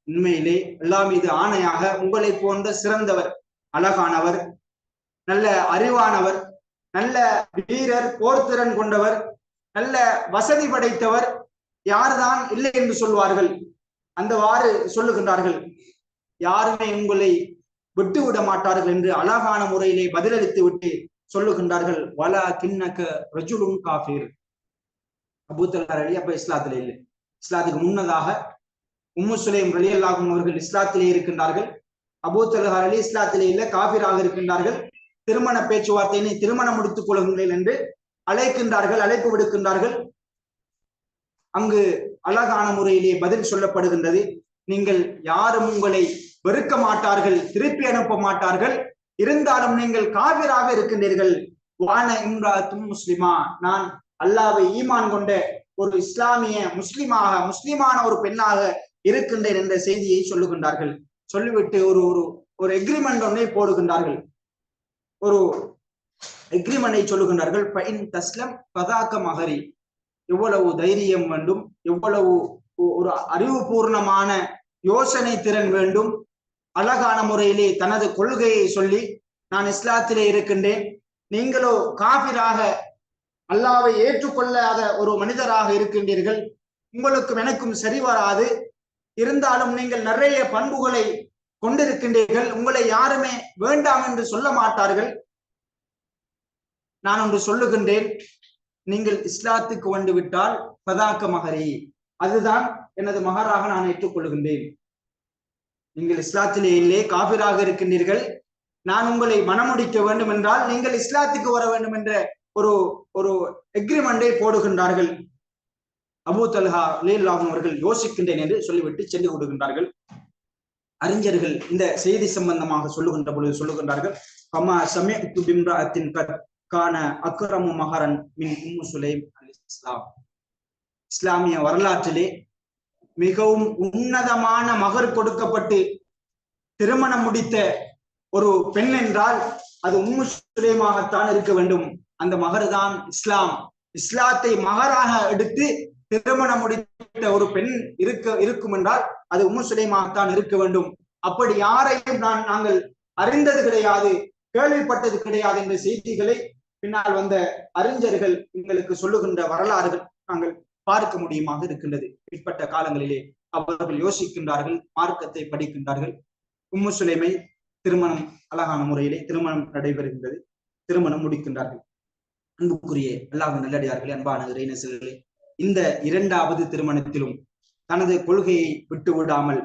உண்மையிலே அல்லாஹ் மீது ஆணையாக உங்களை போன்ற சிறந்தவர், அழகானவர், நல்ல அறிவானவர், நல்ல வீரர், போர்த்திறன் கொண்டவர், நல்ல வசதி படைத்தவர் யாருதான் இல்லை என்று சொல்வார்கள். அந்தவாறு சொல்லுகின்றார்கள். யாருமே உங்களை விட்டுவிட மாட்டார்கள் என்று அழகான முறையிலே பதிலளித்து விட்டு சொல்லுகின்றார்கள். வலா கிண்ணக ரஜுலுன் காஃபிர். அபூ தல்ஹா அலி அப்ப இஸ்லாத்திலே இல்லை. இஸ்லாத்துக்கு முன்னதாக உம்மு சுலைம் ரலியல்லாஹு அவர்கள் இஸ்லாத்திலே இருக்கின்றார்கள். அபூ தல்ஹா அலி இஸ்லாத்திலே இல்லை, காஃபிராக இருக்கின்றார்கள். திருமண பேச்சுவார்த்தையினை திருமணம் முடித்துக் கொள்ளுங்கள் என்று அழைக்கின்றார்கள், அழைப்பு விடுக்கின்றார்கள். அங்கு அழகான முறையிலே பதில் சொல்லப்படுகின்றது. நீங்கள் யாரும் உங்களை வெறுக்க மாட்டார்கள், திருப்பி அனுப்ப மாட்டார்கள். இருந்தாலும் நீங்கள் காபிராக இருக்கின்றீர்கள். வான இம்ராத்தும் முஸ்லிமா, நான் அல்லாஹ்வை ஈமான் கொண்ட ஒரு இஸ்லாமிய முஸ்லிமான ஒரு பெண்ணாக இருக்கின்றேன் என்ற செய்தியை சொல்லுகின்றார்கள். சொல்லிவிட்டு ஒரு எக்ரிமெண்ட் ஒன்றை போடுகின்றார்கள். ஒரு எக்ரிமெண்டை சொல்லுகின்றார்கள். பைன் தஸ்லம் பதாக்க மகரி. எவ்வளவு தைரியம் வேண்டும், எவ்வளவு ஒரு அறிவுபூர்ணமான யோசனை திறன் வேண்டும். அழகான முறையிலே தனது கொள்கையை சொல்லி, நான் இஸ்லாத்திலே இருக்கின்றேன், நீங்களோ காபிராக அல்லாஹ்வை ஏற்றுக்கொள்ளாத ஒரு மனிதராக இருக்கின்றீர்கள், உங்களுக்கும் எனக்கும் சரி வராது. இருந்தாலும் நீங்கள் நிறைய பண்புகளை கொண்டிருக்கின்றீர்கள், உங்களை யாருமே வேண்டாம் என்று சொல்ல மாட்டார்கள். நான் ஒன்று சொல்லுகின்றேன், நீங்கள் இஸ்லாத்துக்கு வந்து விட்டால் பதாக்க மகரி, அதுதான் எனது மகராக நான் ஏற்றுக்கொள்கின்றேன். நீங்கள் இஸ்லாத்திலே இல்லை, காபிராக இருக்கின்றீர்கள், நான் உங்களை மனமுடிக்க வேண்டும் என்றால் நீங்கள் இஸ்லாத்துக்கு வர வேண்டும் என்ற ஒரு எக்ரிமெண்டை போடுகின்றார்கள். அபூ தல்ஹா ரலியல்லாஹு அவர்கள் யோசிக்கின்றேன் என்று சொல்லிவிட்டு சென்று விடுகின்றார்கள். அறிஞர்கள் இந்த செய்தி சம்பந்தமாக சொல்லுகின்ற பொழுது சொல்லுகின்றார்கள். கமா சமிஅத்து பிம்ராஅத்தின் கான அக்ரமு மஹரன் மின் உம்மு சுலைம் அல் இஸ்லாம். இஸ்லாமிய வரலாற்றிலே மிகவும் உன்னதமான மகர் கொடுக்கப்பட்டு திருமணம் முடித்த ஒரு பெண் என்றால் அது உம்மு சுலைமாகத்தான் இருக்க வேண்டும். அந்த மகர் தான் இஸ்லாம். இஸ்லாத்தை மகராக எடுத்து திருமணம் முடித்த ஒரு பெண் இருக்கும் என்றால் அது உம்மு சுலைமாகத்தான் இருக்க வேண்டும். அப்படி யாரையும் நாங்கள் அறிந்தது கிடையாது, கேள்விப்பட்டது கிடையாது என்ற செய்திகளை பின்னால் வந்த அறிஞர்கள் எங்களுக்கு சொல்லுகின்ற வரலாறுகள் நாங்கள் பார்க்க முடியுமாக இருக்கின்றது. பிற்பட்ட காலங்களிலே அவர்கள் யோசிக்கின்றார்கள், மார்க்கத்தை படிக்கின்றார்கள். உம்மு சுலைமை திருமணம் அழகான முறையிலே திருமணம் நடைபெறுகின்றது, திருமணம் முடிக்கின்றார்கள். அன்புக்குரிய அல்லாஹ்வின் நல்லடியார்களே, அன்பான இறைநேசர்களே, இந்த இரண்டாவது திருமணத்திலும் தனது கொள்கையை விட்டு விடாமல்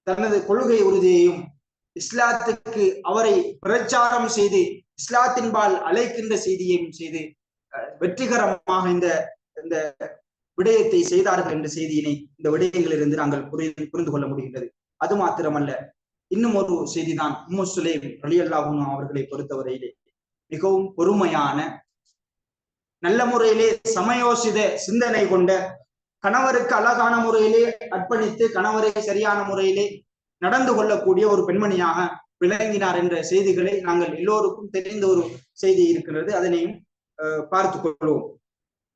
தனது கொள்கை உறுதியையும் இஸ்லாத்துக்கு அவரை பிரச்சாரம் செய்து இஸ்லாத்தின்பால் அழைக்கின்ற செய்தியையும் செய்து வெற்றிகரமாக இந்த விடயத்தை செய்தார்கள் என்ற செய்தியினை இந்த விடயங்களிலிருந்து நாங்கள் புரிந்து கொள்ள முடிகின்றது. அது மாத்திரமல்ல, இன்னும் ஒரு செய்திதான் உம்மு சுலைம் ரலியல்லாஹு அன்ஹா அவர்களை பொறுத்தவரையிலே மிகவும் பொறுமையான, நல்ல முறையிலே சமயோசித சிந்தனை கொண்ட, கணவருக்கு அழகான முறையிலே அர்ப்பணித்து கணவரை சரியான முறையிலே நடந்து கொள்ளக்கூடிய ஒரு பெண்மணியாக விளங்கினார் என்ற செய்திகளை நாங்கள் எல்லோருக்கும் தெரிந்த ஒரு செய்தி இருக்கிறது. அதனையும் பார்த்துக் கொள்வோம்.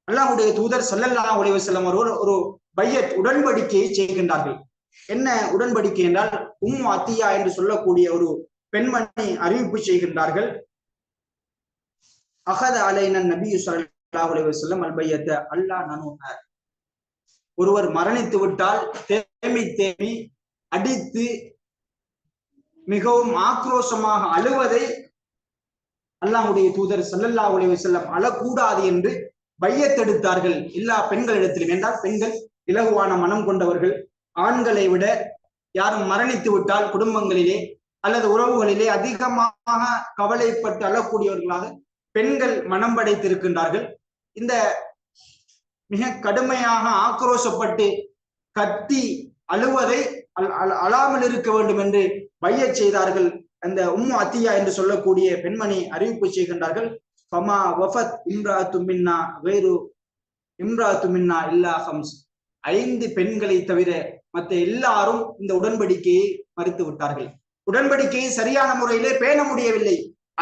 அல்லாஹ்வுடைய தூதர் ஸல்லல்லாஹு அலைஹி வஸல்லம் அவர்கள் ஒரு பையத் உடன்படிக்கையை செய்கின்றார்கள். என்ன உடன்படிக்கை என்றால், உம்மு அத்தியா என்று சொல்லக்கூடிய ஒரு பெண்மணி அறிவிப்பு செய்கின்றார்கள். அகத அலைன நபி ஸல்லல்லாஹு அலைஹி வஸல்லம் அல் பையத்த அல்லா நனுஹ. ஒருவர் மரணித்து விட்டால் தேமி அடித்து மிகவும் ஆக்ரோஷமாக அழுவதை அல்லாஹ்வுடைய தூதர் ஸல்லல்லாஹு அலைஹி வஸல்லம் அழக்கூடாது என்று பையத்தெடுத்தார்கள் எல்லா பெண்களிடத்திலும். என்றால் பெண்கள் இலகுவான மனம் கொண்டவர்கள். ஆண்களை விட யாரும் மரணித்து விட்டால் குடும்பங்களிலே அல்லது உறவுகளிலே அதிகமாக கவலைப்பட்டு அழக்கூடியவர்களாக பெண்கள் மனம் படைத்திருக்கின்றார்கள். இந்த மிக கடுமையாக ஆக்ரோஷப்பட்டு கத்தி அழுவதை அழாமல் இருக்க வேண்டும் என்று பையச் செய்தார்கள். அந்த உம்மு அத்தியா என்று சொல்லக்கூடிய பெண்மணி அறிவிப்பு செய்கின்றார்கள். ஃபமா வஃபத் இம்ராத்து மின்னா வேறு இம்ராத்து மின்னா இல்லா ஹம்ஸ். 5 பெண்களை தவிர மற்ற எல்லாரும் இந்த உடன்படிக்கையை மறுத்து விட்டார்கள். உடன்படிக்கையை சரியான முறையிலே பேண முடியவில்லை.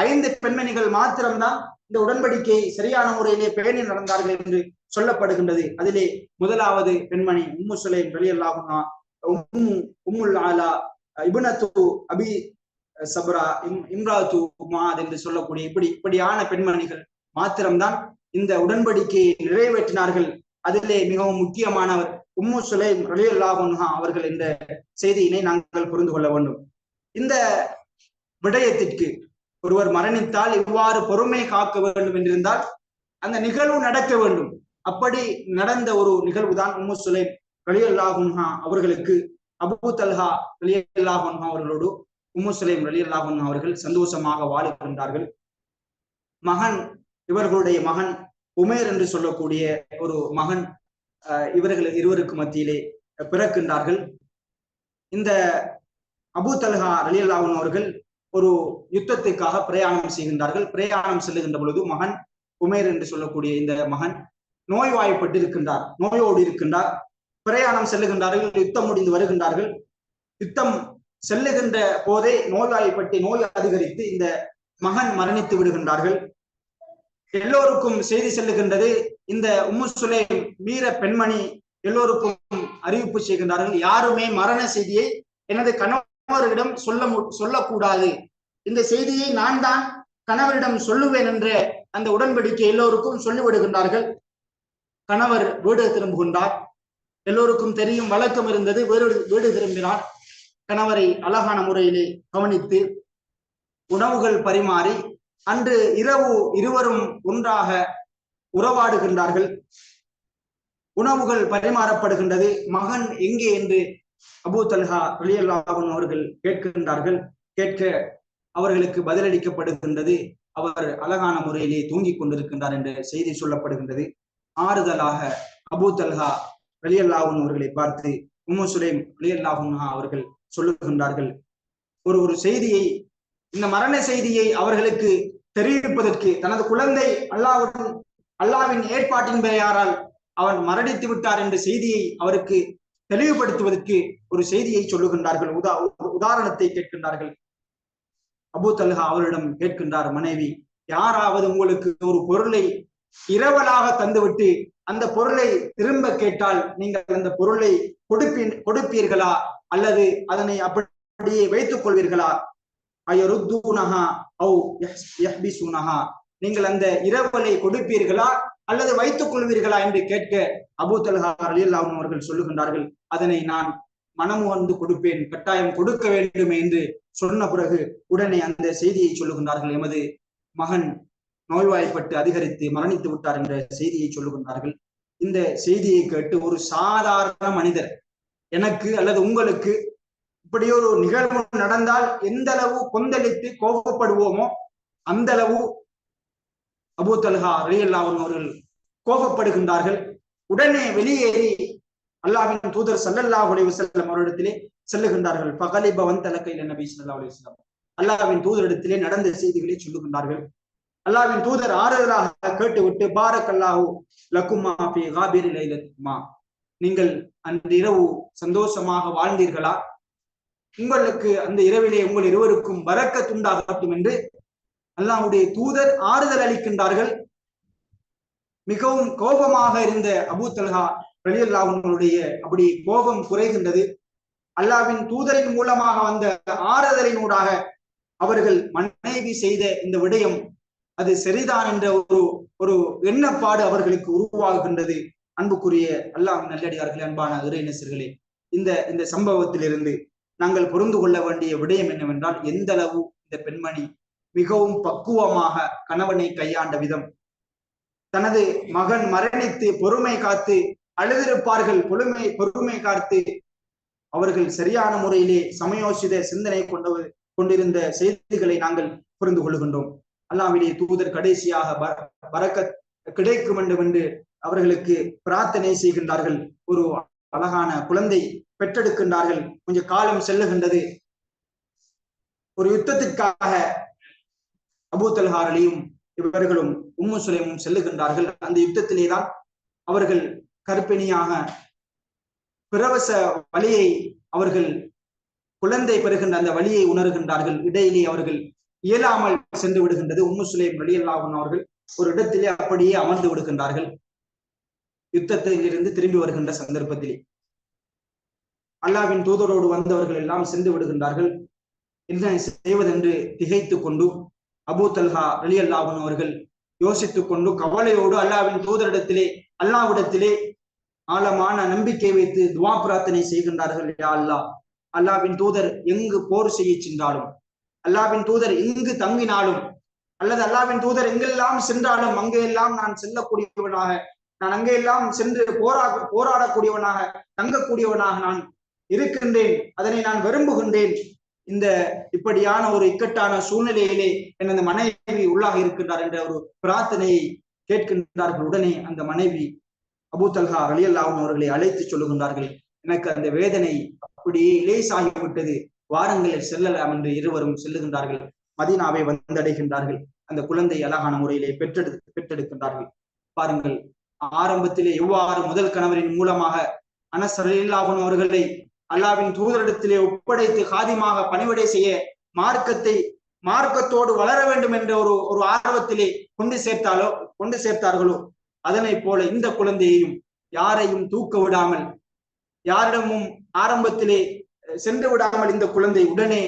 5 பெண்மணிகள் மாத்திரம்தான் இந்த உடன்படிக்கையை சரியான முறையிலே பேணி நடந்தார்கள் என்று சொல்லப்படுகின்றது. அதிலே முதலாவது பெண்மணி உம்மு சுலைம் ரலியல்லாஹு அன்ஹா, உம்முல் ஆலா இப்னத்து அபி சப்ரா, இம்ராத்து முஆத் என்று சொல்லக்கூடிய இப்படியான பெண்மணிகள் மாத்திரம்தான் இந்த உடன்படிக்கையை நிறைவேற்றினார்கள். அதிலே மிகவும் முக்கியமானவர் உம்மு சுலைம் ரலியல்லாஹு அன்ஹா அவர்கள் என்ற செய்தியினை நாங்கள் புரிந்து கொள்ள வேண்டும். இந்த விடயத்திற்கு ஒருவர் மரணித்தால் இவ்வாறு பொறுமை காக்க வேண்டும் என்றிருந்தால் அந்த நிகழ்வு நடக்க வேண்டும். அப்படி நடந்த ஒரு நிகழ்வுதான் உம்மு சுலைம் ரலியல்லாஹு அன்ஹா அவர்களுக்கு அபூ தல்ஹா ரலியல்லாஹு அன்ஹு அவர்களோடு உம்மு சுலைம் ரலியல்லாஹு அன்ஹு அவர்கள் சந்தோஷமாக வாழுகின்றார்கள். மகன், இவர்களுடைய மகன் உமேர் என்று சொல்லக்கூடிய ஒரு மகன் இவர்கள் இருவருக்கு மத்தியிலே பிறக்கின்றார்கள். இந்த அபூ தல்ஹா ரலியல்லாஹு அன்ஹு அவர்கள் ஒரு யுத்தத்துக்காக பிரயாணம் செய்கின்றார்கள். பிரயாணம் செல்லுகின்ற பொழுது மகன் உமேர் என்று சொல்லக்கூடிய இந்த மகன் நோய்வாய்ப்பட்டு இருக்கின்றார், நோயோடு இருக்கின்றார். பிரயாணம் செல்லுகின்றார்கள், யுத்தம் முடிந்து வருகின்றார்கள். யுத்தம் செல்லுகின்ற போதே நோய்வாய்ப்பட்டு நோய் அதிகரித்து இந்த மகன் மரணித்து விடுகின்றார்கள். எல்லோருக்கும் செய்தி செல்லுகின்றது. இந்த உம்மு சுலைம் வீர பெண்மணி எல்லோருக்கும் அறிவிப்பு செய்கின்றார்கள், யாருமே மரண செய்தியை எனது கணவரிடம் சொல்லக்கூடாது, இந்த செய்தியை நான் தான் கணவரிடம் சொல்லுவேன் என்ற அந்த உடன்படிக்கை எல்லோருக்கும் சொல்லிவிடுகின்றார்கள். கணவர் வீடு திரும்புகின்றார். எல்லோருக்கும் தெரியும், வழக்கம் இருந்தது, வீடு திரும்பினார். கணவரை அழகான முறையிலே கவனித்து உணவுகள் பரிமாறி அன்று இரவு இருவரும் ஒன்றாக உறவாடுகின்றார்கள். உணவுகள் பரிமாறப்படுகின்றது. மகன் எங்கே என்று அபூ தல்ஹா ரலியல்லாஹு அன்ஹு அவர்கள் கேட்கின்றார்கள். கேட்க அவர்களுக்கு பதிலளிக்கப்படுகின்றது, அவர் அழகான முறையிலே தூங்கிக் கொண்டிருக்கின்றார் என்ற செய்தி சொல்லப்படுகின்றது. ஆறுதலாக அபூ தல்ஹா ரலியல்லாஹு அன்ஹு அவர்களை பார்த்து உம்மு சுலைம் ரலியல்லாஹு அன்ஹா அவர்கள் சொல்லுகின்றார்கள், ஒரு செய்தியை, இந்த மரண செய்தியை அவர்களுக்கு தெரிவிப்பதற்கு, தனது குழந்தை அல்லாஹ்வின் ஏற்பாட்டின் பெயரால் அவன் மரணித்து விட்டார் என்ற செய்தியை அவருக்கு தெளிவுபடுத்துவதற்கு ஒரு செய்தியை சொல்லுகின்றார்கள். உதாரணத்தை கேட்கின்றார்கள். அபூ தல்ஹா அவரிடம் கேட்கின்றார் மனைவி, யாராவது உங்களுக்கு ஒரு பொருளை இரவலாக தந்துவிட்டு அந்த பொருளை திரும்ப கேட்டால் நீங்கள் அந்த பொருளை கொடுப்பீர்களா அல்லது அதனை அப்படியே வைத்துக் கொள்வீர்களா? நீங்கள் அந்த இரவலை கொடுப்பீர்களா அல்லது வைத்துக் கொள்வீர்களா என்று கேட்க அபூ தல்ஹா ரலியல்லாஹு அன்ஹு அவர்கள் சொல்லுகின்றார்கள், அதனை நான் மனமுவந்து கொடுப்பேன், கட்டாயம் கொடுக்க வேண்டும் என்று சொன்ன பிறகு உடனே அந்த செய்தியை சொல்லுகின்றார்கள், எமது மகன் நோய்வாய்ப்பட்டு அதிகரித்து மரணித்து விட்டார் என்ற செய்தியை சொல்லுகின்றார்கள். இந்த செய்தியை கேட்டு ஒரு சாதாரண மனிதர், எனக்கு அல்லது உங்களுக்கு இப்படி ஒரு நிகழ்வு நடந்தால் எந்த அளவு கொந்தளித்து கோபப்படுவோமோ அந்த அளவு அபூ தல்ஹா ரலியல்லாஹு அன்ஹு அவர்கள் கோபப்படுகின்றார்கள். உடனே வெளியேறி அல்லாஹ்வின் தூதர் ஸல்லல்லாஹு அலைஹி வஸல்லம் அவரிடத்திலே செல்லுகின்றார்கள். ஃபகலிப வந்தலகைல நபி ஸல்லல்லாஹு அலைஹி வஸல்லம், அல்லாஹ்வின் தூதரிடத்திலே நடந்த செய்திகளை சொல்லுகின்றார்கள். அல்லாஹ்வின் தூதர் ஆறுதலாக கேட்டுவிட்டு, பாரக்கல்லாஹு லகுமா ஃபீ காபிரி லைலத்துமா, நீங்கள் அந்த இரவு சந்தோஷமாக வாழ்ந்தீர்களா? உங்களுக்கு அந்த இரவிலே உங்கள் இருவருக்கும் பரக்கத் உண்டாகட்டும் என்று அல்லாஹ்வுடைய தூதர் ஆறுதல் அளிக்கின்றார்கள். மிகவும் கோபமாக இருந்த அபூ தல்ஹா ரலியல்லாஹு அன்ஹுடைய அப்படி கோபம் குறைகின்றது. அல்லாஹ்வின் தூதரின் மூலமாக வந்த ஆறுதலினூடாக அவர்கள் மனைவி செய்த இந்த விடயம் அது சரிதான் என்ற ஒரு எண்ணப்பாடு அவர்களுக்கு உருவாகுகின்றது. அன்புக்குரிய அல்லாஹ் நல்லடியார்களே, அன்பான இறைநேசர்களே, இந்த சம்பவத்திலிருந்து நாங்கள் புரிந்து கொள்ள வேண்டிய விடயம் என்னவென்றால், எந்த அளவு இந்த பெண்மணி மிகவும் பக்குவமாக கணவனை கையாண்ட விதம், தனது மகன் மரணித்து பொறுமை காத்து அழுதிருப்பார்கள், பொறுமை காத்து அவர்கள் சரியான முறையிலே சமயோசித சிந்தனை கொண்டிருந்த செய்திகளை நாங்கள் புரிந்து கொள்கின்றோம். அல்லாஹ்வுடைய தூதர் கடைசியாக பரக்கத் கிடைக்கும் வேண்டும் என்று அவர்களுக்கு பிரார்த்தனை செய்கின்றார்கள். ஒரு அழகான குழந்தை பெற்றெடுக்கின்றார்கள். கொஞ்சம் காலம் செல்லுகின்றது. ஒரு யுத்தத்திற்காக அபூ தல்ஹா அலியும் இவர்களும் உம்மு சுலைமும் செல்லுகின்றார்கள். அந்த யுத்தத்திலேதான் அவர்கள் கர்ப்பிணியாக பிரவச வலியை, அவர்கள் குழந்தை பெறுகின்ற அந்த வலியை உணர்கின்றார்கள். இடையிலே அவர்கள் இயலாமல் சென்று விடுகின்றது. உம்மு சுலைம் ரலியல்லாஹு அன்ஹா அவர்கள் ஒரு இடத்திலே அப்படியே அமர்ந்து விடுகின்றார்கள். யுத்தத்தில் இருந்து திரும்பி வருகின்ற சந்தர்ப்பத்திலே அல்லாஹ்வின் தூதரோடு வந்தவர்கள் எல்லாம் சென்று விடுகின்றார்கள். என்ன செய்வதென்று திகைத்துக் கொண்டு அபூ தல்ஹா ரலியல்லாஹு அன்ஹு அவர்கள் யோசித்துக் கொண்டு கவலையோடு அல்லாஹ்வின் தூதரிடத்திலே அல்லாஹ்விடத்திலே ஆழமான நம்பிக்கை வைத்து துவா பிரார்த்தனை செய்கின்றார்கள். யா அல்லாஹ், அல்லாஹ்வின் தூதர் எங்கு போர் செய்ய சென்றாலும், அல்லாஹ்வின் தூதர் எங்கு தங்கினாலும், அல்லது அல்லாஹ்வின் தூதர் எங்கெல்லாம் சென்றாலும் அங்கெல்லாம் நான் செல்லக்கூடியவனாக, நான் அங்கெல்லாம் சென்று போராடக்கூடியவனாக, தங்கக்கூடியவனாக நான் இருக்கின்றேன். அதனை நான் விரும்புகின்றேன். இந்த இப்படியான ஒரு இக்கட்டான சூழ்நிலையிலே எனது மனைவி உள்ளாக இருக்கின்றார் என்ற ஒரு பிரார்த்தனையை கேட்கின்றார்கள். உடனே அந்த மனைவி அபூ தல்ஹா ரலியல்லாஹு அன்ஹு அவர்களை அழைத்து சொல்லுகின்றார்கள், எனக்கு அந்த வேதனை அப்படியே லேசாகிவிட்டது, வாருங்கள் செல்லலாம் என்று இருவரும் செல்லுகின்றார்கள். மதீனாவை வந்தடைகின்றார்கள். அந்த குழந்தை அழகான முறையிலே பெற்றெடுக்கின்றார்கள். பாருங்கள், ஆரம்பத்திலே எவ்வாறு முதல் கணவரின் மூலமாக அனஸ் ரலியல்லாஹு அன்ஹு அவர்களை அல்லாஹ்வின் தூதரிடத்திலே ஒப்படைத்து காதிமாக பணிவிடை செய்ய மார்க்கத்தோடு வளர வேண்டும் என்ற ஒரு ஆர்வத்திலே கொண்டு சேர்த்தார்களோ, அதனை போல இந்த குழந்தையையும் யாரையும் தூக்க விடாமல், யாரிடமும் ஆரம்பத்திலே சென்று விடாமல் இந்த குழந்தை உடனே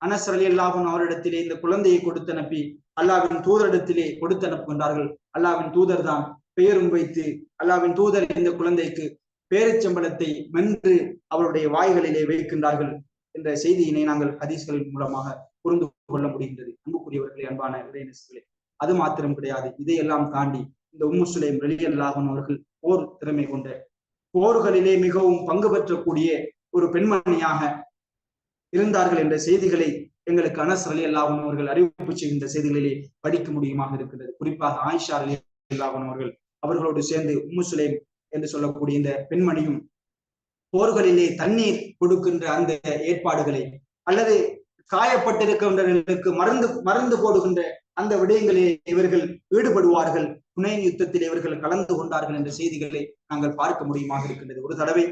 அனஸ் ரலியல்லாஹு அன்ஹு அவரிடத்திலே இந்த குழந்தையை கொடுத்து அனுப்பி அல்லாஹ்வின் தூதரிடத்திலே கொடுத்து அனுப்புகின்றார்கள். அல்லாஹ்வின் தூதர் தான் பெயரும் வைத்து அல்லாஹ்வின் தூதர் இந்த குழந்தைக்கு பேரிச்சம்பளத்தை மென்று அவருடைய வாய்களிலே வைக்கின்றார்கள் என்ற செய்தியினை நாங்கள் ஹதீஸ்களின் மூலமாக புரிந்து கொள்ள முடிகின்றது. அன்புக்குரியவர்களே, அன்பான இறைநேசர்களே, அது மாத்திரம் கிடையாது. இதையெல்லாம் தாண்டி இந்த உம்மு சுலைம் ரலியல்லாஹு அன்ஹு அவர்கள் போர் திறமை கொண்ட, போர்களிலே மிகவும் பங்கு பெற்றக்கூடிய ஒரு பெண்மணியாக இருந்தார்கள் என்ற செய்திகளை எங்களுக்கு அனஸ் ரலியல்லாஹு அன்ஹு அவர்கள் அறிவிப்பு செய்கின்ற செய்திகளிலே படிக்க முடியுமாக இருக்கிறது. குறிப்பாக ஆயிஷா ரலியல்லாஹு அன்ஹு அவர்களோடு சேர்ந்து உம்மு சுலைம் என்று சொல்லக்கூடிய இந்த பெண்மணியும் போர்களிலே தண்ணீர் கொடுக்கின்ற அந்த ஏற்பாடுகளை, அல்லது காயப்பட்டிருக்கின்றவர்களுக்கு மருந்து போடுகின்ற அந்த விடயங்களில் இவர்கள் ஈடுபடுவார்கள். ஹுனைன் யுத்தத்தில் இவர்கள் கலந்து கொண்டார்கள் என்ற செய்திகளை நாங்கள் பார்க்க முடியுமாக இருக்கின்றது. ஒரு தடவை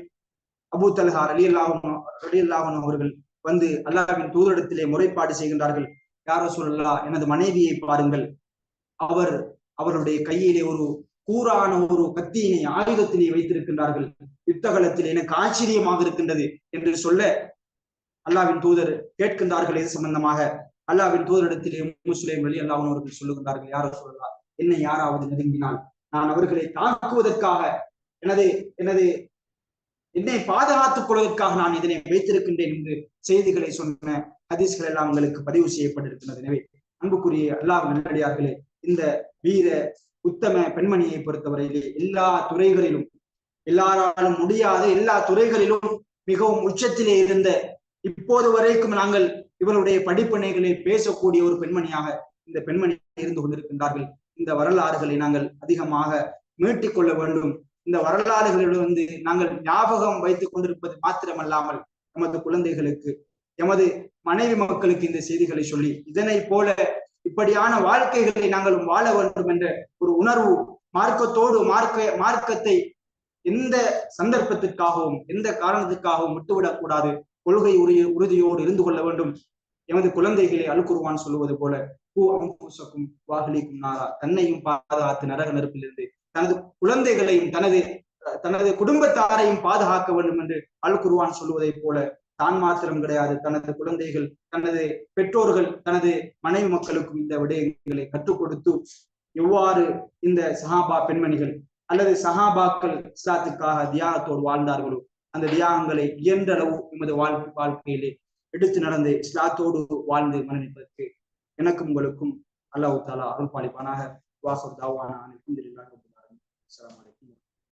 அபூ தல்ஹா ரலியல்லாஹு அன்ஹு அவர்கள் வந்து அல்லாஹ்வின் தூதரிடத்திலே முறைப்பாடு செய்கின்றார்கள். யா ரசூலல்லாஹ், எனது மனைவியை பாருங்கள், அவருடைய கையிலே ஒரு கூரான ஒரு கத்தியினை ஆயுதத்தினை வைத்திருக்கின்றார்கள். யுத்தகலத்தில் எனக்கு ஆச்சரியமாக இருக்கின்றது என்று சொல்ல அல்லாஹ்வின் தூதர் கேட்கின்றார்கள். இது சம்பந்தமாக அல்லாஹ்வின் தூதரிடத்திலே உம்மு சுலைம் ரலியல்லாஹு அன்ஹு அவர்கள் சொல்லுகின்றார்கள், யா ரசூலல்லாஹ், என்னை யாராவது நெருங்கினால் நான் அவர்களை தாக்குவதற்காக, என்னை பாதுகாத்துக் கொள்வதற்காக நான் இதனை வைத்திருக்கின்றேன் என்று செய்திகளை சொன்ன ஹதீஸ்கள் எல்லாம் உங்களுக்கு பதிவு செய்யப்பட்டிருக்கிறது. எனவே அன்புக்குரிய அல்லாஹ் நல்லடியார்களே, இந்த வீர உத்தம பெண்மணியை பொறுத்தவரையிலே எல்லா துறைகளிலும், எல்லாராலும் முடியாத எல்லா துறைகளிலும் மிகவும் உச்சத்திலே இருந்த, இப்போது வரைக்கும் நாங்கள் இவருடைய படிப்பினைகளை பேசக்கூடிய ஒரு பெண்மணியாக இந்த பெண்மணி இருந்து கொண்டிருக்கின்றார்கள். இந்த வரலாறுகளை நாங்கள் அதிகமாக மீட்டிக் கொள்ள வேண்டும். இந்த வரலாறுகளிலிருந்து நாங்கள் ஞாபகம் வைத்துக் கொண்டிருப்பது மாத்திரமல்லாமல் எமது குழந்தைகளுக்கு, எமது மனைவி மக்களுக்கு இந்த செய்திகளை சொல்லி இதனை போல இப்படியான வாழ்க்கைகளை நாங்களும் வாழ வேண்டும் என்ற ஒரு உணர்வு, மார்க்கத்தோடு மார்க்கத்தை எந்த சந்தர்ப்பத்திற்காகவும் எந்த காரணத்திற்காகவும் விட்டுவிடக் கூடாது. கொள்கை உறுதியோடு இருந்து கொள்ள வேண்டும். எமது குழந்தைகளை அல் குர்ஆன் சொல்லுவது போல வாகலிக்கும் நாரா, தன்னையும் பாதுகாத்து நரக நெருப்பிலிருந்து தனது குழந்தைகளையும் தனது குடும்பத்தாரையும் பாதுகாக்க வேண்டும் என்று அல் குர்ஆன் சொல்லுவதை போல தான் மாத்திரம் கிடையாது, தனது குழந்தைகள், தனது பெற்றோர்கள், தனது மனைவி மக்களுக்கும் இந்த விடயங்களை கற்றுக் கொடுத்து எவ்வாறு இந்த சஹாபா பெண்மணிகள் அல்லது சஹாபாக்கள் இஸ்லாத்துக்காக தியாகத்தோடு வாழ்ந்தார்களோ அந்த தியாகங்களை இயன்ற அளவு எமது வாழ்க்கையிலே எடுத்து நடந்து இஸ்லாத்தோடு வாழ்ந்து மரணிப்பதற்கு எனக்கும் உங்களுக்கும் அல்லாஹ் தஆலா அருள் பாலிப்பானாக. வாஹிர் தாவானா அல்ஹம்துலில்லாஹி ரப்பில் ஆலமீன். அஸ்ஸலாமு அலைக்கும்.